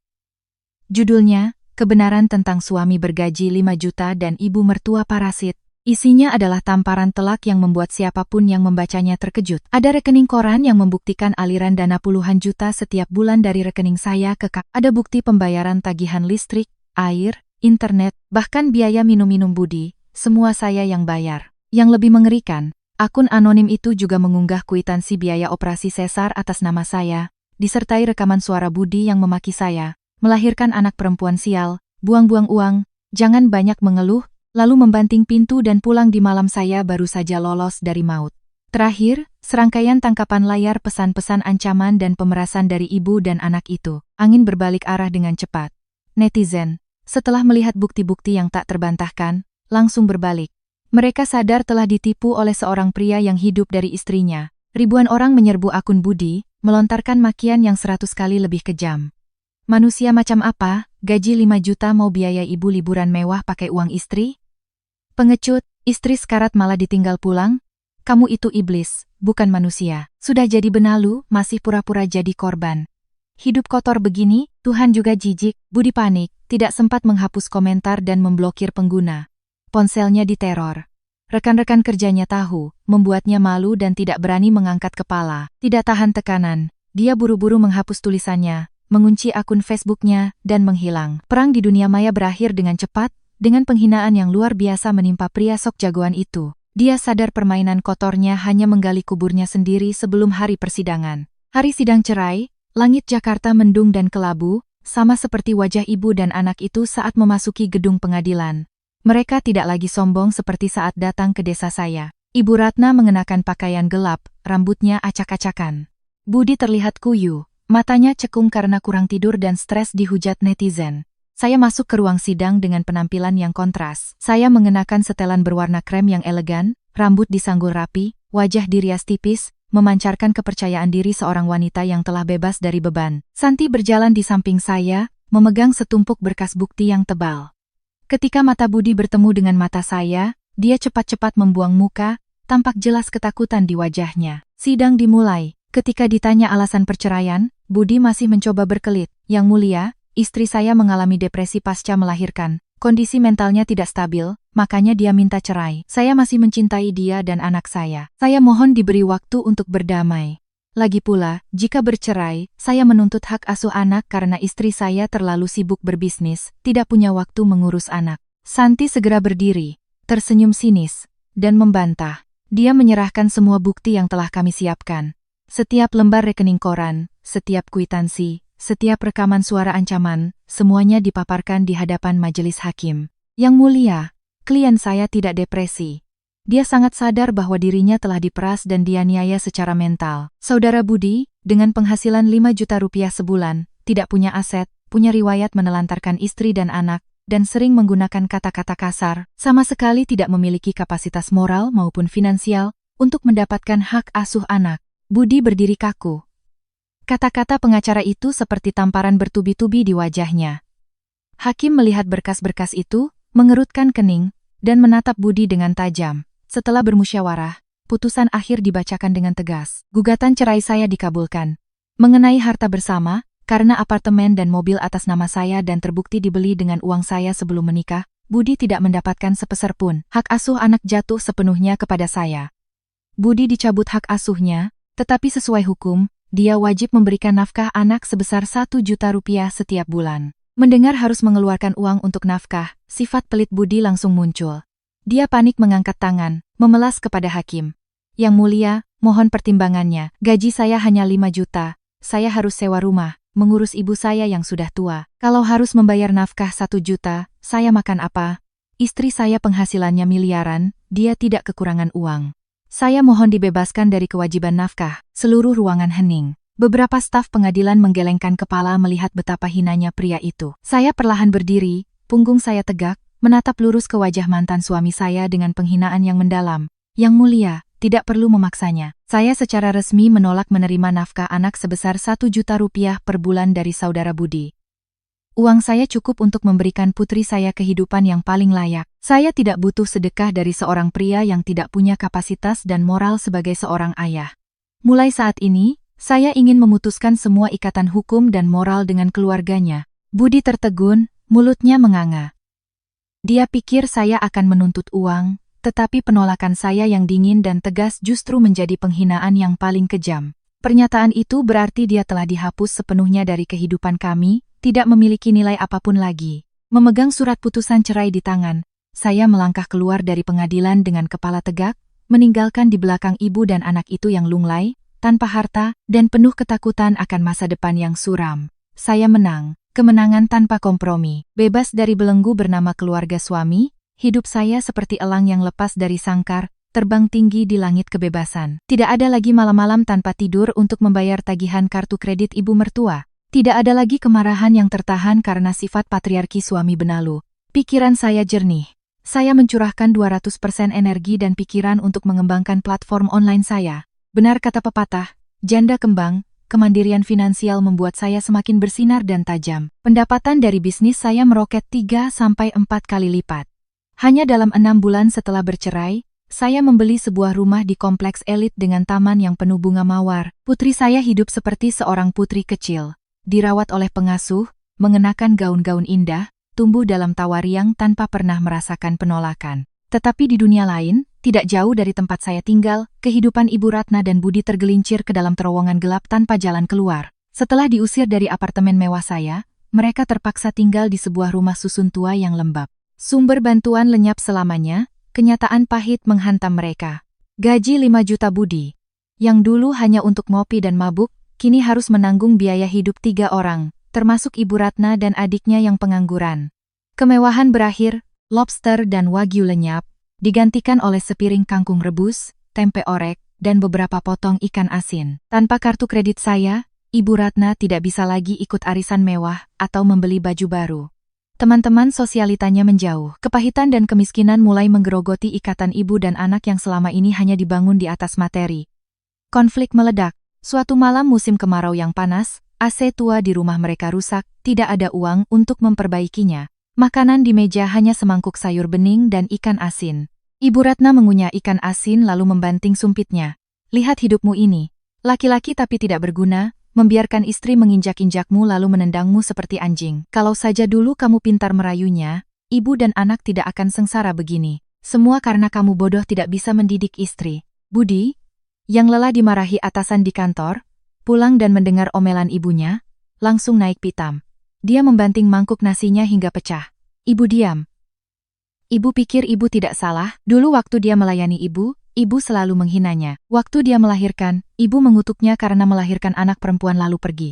Judulnya, Kebenaran tentang suami bergaji 5 juta dan ibu mertua parasit. Isinya adalah tamparan telak yang membuat siapapun yang membacanya terkejut. Ada rekening koran yang membuktikan aliran dana puluhan juta setiap bulan dari rekening saya ke KAK. Ada bukti pembayaran tagihan listrik, air, internet, bahkan biaya minum-minum Budi, semua saya yang bayar. Yang lebih mengerikan, akun anonim itu juga mengunggah kwitansi biaya operasi sesar atas nama saya, disertai rekaman suara Budi yang memaki saya, melahirkan anak perempuan sial, buang-buang uang, jangan banyak mengeluh, lalu membanting pintu dan pulang di malam saya baru saja lolos dari maut. Terakhir, serangkaian tangkapan layar pesan-pesan ancaman dan pemerasan dari ibu dan anak itu. Angin berbalik arah dengan cepat. Netizen, setelah melihat bukti-bukti yang tak terbantahkan, langsung berbalik. Mereka sadar telah ditipu oleh seorang pria yang hidup dari istrinya. Ribuan orang menyerbu akun Budi, melontarkan makian yang 100 kali lebih kejam. Manusia macam apa, gaji 5 juta mau biaya ibu liburan mewah pakai uang istri? Pengecut, istri sekarat malah ditinggal pulang? Kamu itu iblis, bukan manusia. Sudah jadi benalu, masih pura-pura jadi korban. Hidup kotor begini, Tuhan juga jijik. Budi panik, tidak sempat menghapus komentar dan memblokir pengguna. Ponselnya diteror. Rekan-rekan kerjanya tahu, membuatnya malu dan tidak berani mengangkat kepala. Tidak tahan tekanan, dia buru-buru menghapus tulisannya, mengunci akun Facebooknya, dan menghilang. Perang di dunia maya berakhir dengan cepat, dengan penghinaan yang luar biasa menimpa pria sok jagoan itu. Dia sadar permainan kotornya hanya menggali kuburnya sendiri sebelum hari persidangan. Hari sidang cerai, langit Jakarta mendung dan kelabu, sama seperti wajah ibu dan anak itu saat memasuki gedung pengadilan. Mereka tidak lagi sombong seperti saat datang ke desa saya. Ibu Ratna mengenakan pakaian gelap, rambutnya acak-acakan. Budi terlihat kuyu. Matanya cekung karena kurang tidur dan stres dihujat netizen. Saya masuk ke ruang sidang dengan penampilan yang kontras. Saya mengenakan setelan berwarna krem yang elegan, rambut disanggul rapi, wajah dirias tipis, memancarkan kepercayaan diri seorang wanita yang telah bebas dari beban. Santi berjalan di samping saya, memegang setumpuk berkas bukti yang tebal. Ketika mata Budi bertemu dengan mata saya, dia cepat-cepat membuang muka, tampak jelas ketakutan di wajahnya. Sidang dimulai. Ketika ditanya alasan perceraian, Budi masih mencoba berkelit. Yang mulia, istri saya mengalami depresi pasca melahirkan. Kondisi mentalnya tidak stabil, makanya dia minta cerai. Saya masih mencintai dia dan anak saya. Saya mohon diberi waktu untuk berdamai. Lagi pula, jika bercerai, saya menuntut hak asuh anak karena istri saya terlalu sibuk berbisnis, tidak punya waktu mengurus anak. Santi segera berdiri, tersenyum sinis. dan membantah. Dia menyerahkan semua bukti yang telah kami siapkan. Setiap lembar rekening koran, setiap kwitansi, setiap rekaman suara ancaman, semuanya dipaparkan di hadapan majelis hakim. Yang mulia, klien saya tidak depresi. Dia sangat sadar bahwa dirinya telah diperas dan dianiaya secara mental. Saudara Budi, dengan penghasilan 5 juta rupiah sebulan, tidak punya aset, punya riwayat menelantarkan istri dan anak, dan sering menggunakan kata-kata kasar, sama sekali tidak memiliki kapasitas moral maupun finansial untuk mendapatkan hak asuh anak. Budi berdiri kaku. Kata-kata pengacara itu seperti tamparan bertubi-tubi di wajahnya. Hakim melihat berkas-berkas itu, mengerutkan kening, dan menatap Budi dengan tajam. Setelah bermusyawarah, putusan akhir dibacakan dengan tegas. Gugatan cerai saya dikabulkan. Mengenai harta bersama, karena apartemen dan mobil atas nama saya dan terbukti dibeli dengan uang saya sebelum menikah, Budi tidak mendapatkan sepeser pun. Hak asuh anak jatuh sepenuhnya kepada saya. Budi dicabut hak asuhnya, tetapi sesuai hukum, dia wajib memberikan nafkah anak sebesar 1 juta rupiah setiap bulan. Mendengar harus mengeluarkan uang untuk nafkah, sifat pelit Budi langsung muncul. Dia panik mengangkat tangan, memelas kepada hakim. Yang mulia, mohon pertimbangannya. Gaji saya hanya 5 juta. Saya harus sewa rumah, mengurus ibu saya yang sudah tua. Kalau harus membayar nafkah 1 juta, saya makan apa? Istri saya penghasilannya miliaran, dia tidak kekurangan uang. Saya mohon dibebaskan dari kewajiban nafkah. Seluruh ruangan hening. Beberapa staf pengadilan menggelengkan kepala melihat betapa hinanya pria itu. Saya perlahan berdiri, punggung saya tegak, menatap lurus ke wajah mantan suami saya dengan penghinaan yang mendalam. Yang mulia, tidak perlu memaksanya. Saya secara resmi menolak menerima nafkah anak sebesar 1 juta rupiah per bulan dari saudara Budi. Uang saya cukup untuk memberikan putri saya kehidupan yang paling layak. Saya tidak butuh sedekah dari seorang pria yang tidak punya kapasitas dan moral sebagai seorang ayah. Mulai saat ini, saya ingin memutuskan semua ikatan hukum dan moral dengan keluarganya. Budi tertegun, mulutnya menganga. Dia pikir saya akan menuntut uang, tetapi penolakan saya yang dingin dan tegas justru menjadi penghinaan yang paling kejam. Pernyataan itu berarti dia telah dihapus sepenuhnya dari kehidupan kami, tidak memiliki nilai apapun lagi. Memegang surat putusan cerai di tangan, saya melangkah keluar dari pengadilan dengan kepala tegak, meninggalkan di belakang ibu dan anak itu yang lunglai, tanpa harta, dan penuh ketakutan akan masa depan yang suram. Saya menang. Kemenangan tanpa kompromi, bebas dari belenggu bernama keluarga suami, hidup saya seperti elang yang lepas dari sangkar, terbang tinggi di langit kebebasan. Tidak ada lagi malam-malam tanpa tidur untuk membayar tagihan kartu kredit ibu mertua. Tidak ada lagi kemarahan yang tertahan karena sifat patriarki suami benalu. Pikiran saya jernih. Saya mencurahkan 200% energi dan pikiran untuk mengembangkan platform online saya. Benar kata pepatah, janda kembang, kemandirian finansial membuat saya semakin bersinar dan tajam. Pendapatan dari bisnis saya meroket 3-4 kali lipat. Hanya dalam 6 bulan setelah bercerai, saya membeli sebuah rumah di kompleks elit dengan taman yang penuh bunga mawar. Putri saya hidup seperti seorang putri kecil. Dirawat oleh pengasuh, mengenakan gaun-gaun indah, tumbuh dalam tawariang tanpa pernah merasakan penolakan. Tetapi di dunia lain, tidak jauh dari tempat saya tinggal, kehidupan Ibu Ratna dan Budi tergelincir ke dalam terowongan gelap tanpa jalan keluar. Setelah diusir dari apartemen mewah saya, mereka terpaksa tinggal di sebuah rumah susun tua yang lembab. Sumber bantuan lenyap selamanya, kenyataan pahit menghantam mereka. Gaji 5 juta Budi, yang dulu hanya untuk ngopi dan mabuk, kini harus menanggung biaya hidup 3 orang, termasuk Ibu Ratna dan adiknya yang pengangguran. Kemewahan berakhir, lobster dan wagyu lenyap, digantikan oleh sepiring kangkung rebus, tempe orek, dan beberapa potong ikan asin. Tanpa kartu kredit saya, Ibu Ratna tidak bisa lagi ikut arisan mewah atau membeli baju baru. Teman-teman sosialitanya menjauh. Kepahitan dan kemiskinan mulai menggerogoti ikatan ibu dan anak yang selama ini hanya dibangun di atas materi. Konflik meledak. Suatu malam musim kemarau yang panas, AC tua di rumah mereka rusak, tidak ada uang untuk memperbaikinya. Makanan di meja hanya semangkuk sayur bening dan ikan asin. Ibu Ratna mengunyah ikan asin lalu membanting sumpitnya. Lihat hidupmu ini. Laki-laki tapi tidak berguna, membiarkan istri menginjak-injakmu lalu menendangmu seperti anjing. Kalau saja dulu kamu pintar merayunya, ibu dan anak tidak akan sengsara begini. Semua karena kamu bodoh tidak bisa mendidik istri. Budi, yang lelah dimarahi atasan di kantor, pulang dan mendengar omelan ibunya, langsung naik pitam. Dia membanting mangkuk nasinya hingga pecah. Ibu diam. Ibu pikir ibu tidak salah. Dulu waktu dia melayani ibu selalu menghinanya. Waktu dia melahirkan, ibu mengutuknya karena melahirkan anak perempuan lalu pergi.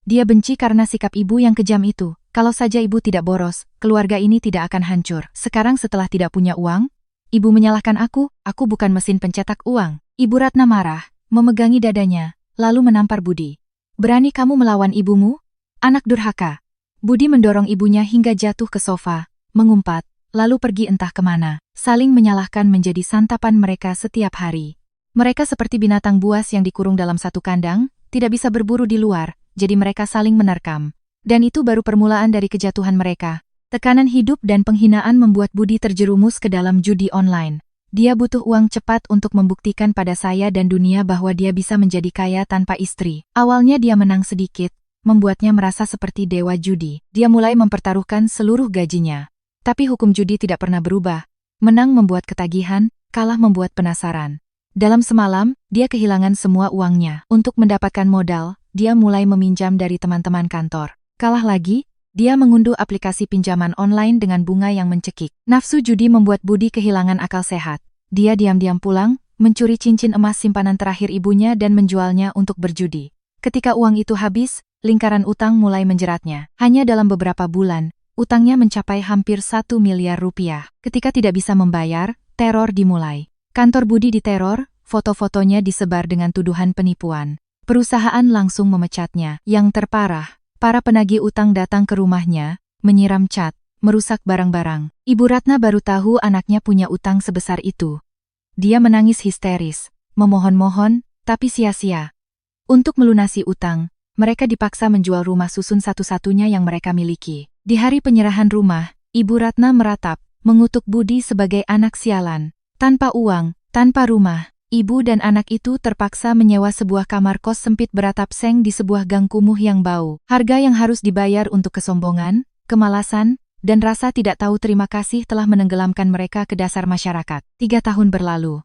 Dia benci karena sikap ibu yang kejam itu. Kalau saja ibu tidak boros, keluarga ini tidak akan hancur. Sekarang setelah tidak punya uang, ibu menyalahkan aku bukan mesin pencetak uang. Ibu Ratna marah, memegangi dadanya, lalu menampar Budi. Berani kamu melawan ibumu? Anak durhaka. Budi mendorong ibunya hingga jatuh ke sofa, mengumpat, lalu pergi entah kemana. Saling menyalahkan menjadi santapan mereka setiap hari. Mereka seperti binatang buas yang dikurung dalam satu kandang, tidak bisa berburu di luar, jadi mereka saling menerkam. Dan itu baru permulaan dari kejatuhan mereka. Tekanan hidup dan penghinaan membuat Budi terjerumus ke dalam judi online. Dia butuh uang cepat untuk membuktikan pada saya dan dunia bahwa dia bisa menjadi kaya tanpa istri. Awalnya dia menang sedikit, membuatnya merasa seperti dewa judi. Dia mulai mempertaruhkan seluruh gajinya. Tapi hukum judi tidak pernah berubah. Menang membuat ketagihan, kalah membuat penasaran. Dalam semalam, dia kehilangan semua uangnya. Untuk mendapatkan modal, dia mulai meminjam dari teman-teman kantor. Kalah lagi, dia mengunduh aplikasi pinjaman online dengan bunga yang mencekik. Nafsu judi membuat Budi kehilangan akal sehat. Dia diam-diam pulang, mencuri cincin emas simpanan terakhir ibunya dan menjualnya untuk berjudi. Ketika uang itu habis, lingkaran utang mulai menjeratnya. Hanya dalam beberapa bulan, utangnya mencapai hampir 1 miliar rupiah. Ketika tidak bisa membayar, teror dimulai. Kantor Budi diteror, foto-fotonya disebar dengan tuduhan penipuan. Perusahaan langsung memecatnya. Yang terparah, para penagih utang datang ke rumahnya, menyiram cat, merusak barang-barang. Ibu Ratna baru tahu anaknya punya utang sebesar itu. Dia menangis histeris, memohon-mohon, tapi sia-sia. Untuk melunasi utang, mereka dipaksa menjual rumah susun satu-satunya yang mereka miliki. Di hari penyerahan rumah, Ibu Ratna meratap, mengutuk Budi sebagai anak sialan. Tanpa uang, tanpa rumah, ibu dan anak itu terpaksa menyewa sebuah kamar kos sempit beratap seng di sebuah gang kumuh yang bau. Harga yang harus dibayar untuk kesombongan, kemalasan, dan rasa tidak tahu terima kasih telah menenggelamkan mereka ke dasar masyarakat. 3 tahun berlalu.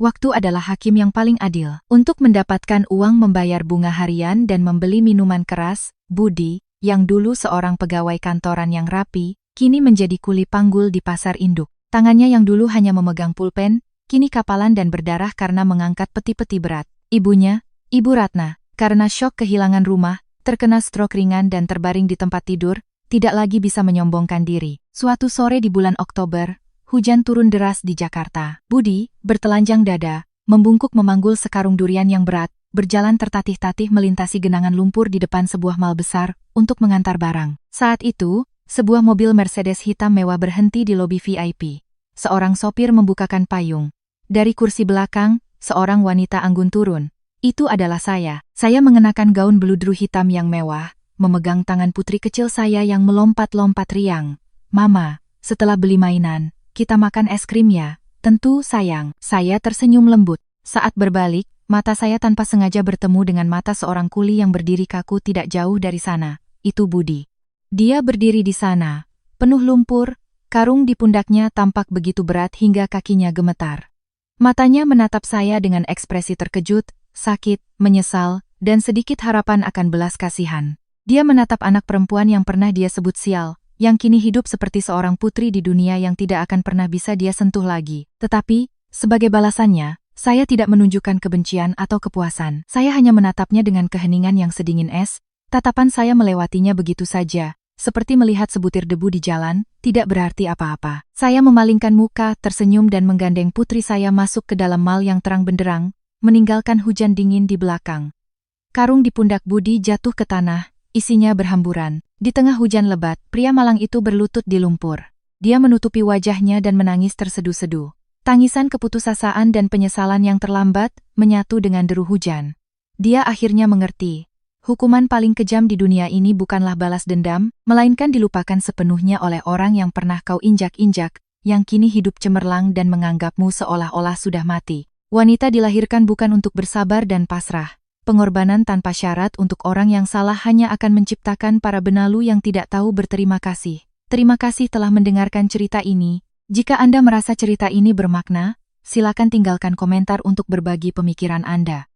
Waktu adalah hakim yang paling adil. Untuk mendapatkan uang membayar bunga harian dan membeli minuman keras, Budi, yang dulu seorang pegawai kantoran yang rapi, kini menjadi kuli panggul di pasar induk. Tangannya yang dulu hanya memegang pulpen, kini kapalan dan berdarah karena mengangkat peti-peti berat. Ibunya, Ibu Ratna, karena syok kehilangan rumah, terkena stroke ringan dan terbaring di tempat tidur, tidak lagi bisa menyombongkan diri. Suatu sore di bulan Oktober, hujan turun deras di Jakarta. Budi, bertelanjang dada, membungkuk memanggul sekarung durian yang berat, berjalan tertatih-tatih melintasi genangan lumpur di depan sebuah mal besar untuk mengantar barang. Saat itu, sebuah mobil Mercedes hitam mewah berhenti di lobi VIP. Seorang sopir membukakan payung. Dari kursi belakang, seorang wanita anggun turun. Itu adalah saya. Saya mengenakan gaun beludru hitam yang mewah, memegang tangan putri kecil saya yang melompat-lompat riang. Mama, setelah beli mainan, kita makan es krim ya? Tentu sayang. Saya tersenyum lembut. Saat berbalik, mata saya tanpa sengaja bertemu dengan mata seorang kuli yang berdiri kaku tidak jauh dari sana. Itu Budi. Dia berdiri di sana, penuh lumpur, karung di pundaknya tampak begitu berat hingga kakinya gemetar. Matanya menatap saya dengan ekspresi terkejut, sakit, menyesal, dan sedikit harapan akan belas kasihan. Dia menatap anak perempuan yang pernah dia sebut sial, yang kini hidup seperti seorang putri di dunia yang tidak akan pernah bisa dia sentuh lagi. Tetapi, sebagai balasannya, saya tidak menunjukkan kebencian atau kepuasan. Saya hanya menatapnya dengan keheningan yang sedingin es. Tatapan saya melewatinya begitu saja, seperti melihat sebutir debu di jalan, tidak berarti apa-apa. Saya memalingkan muka, tersenyum dan menggandeng putri saya masuk ke dalam mal yang terang benderang, meninggalkan hujan dingin di belakang. Karung di pundak Budi jatuh ke tanah, isinya berhamburan. Di tengah hujan lebat, pria malang itu berlutut di lumpur. Dia menutupi wajahnya dan menangis terseduh-seduh. Tangisan keputusasaan dan penyesalan yang terlambat, menyatu dengan deru hujan. Dia akhirnya mengerti. Hukuman paling kejam di dunia ini bukanlah balas dendam, melainkan dilupakan sepenuhnya oleh orang yang pernah kau injak-injak, yang kini hidup cemerlang dan menganggapmu seolah-olah sudah mati. Wanita dilahirkan bukan untuk bersabar dan pasrah. Pengorbanan tanpa syarat untuk orang yang salah hanya akan menciptakan para benalu yang tidak tahu berterima kasih. Terima kasih telah mendengarkan cerita ini. Jika Anda merasa cerita ini bermakna, silakan tinggalkan komentar untuk berbagi pemikiran Anda.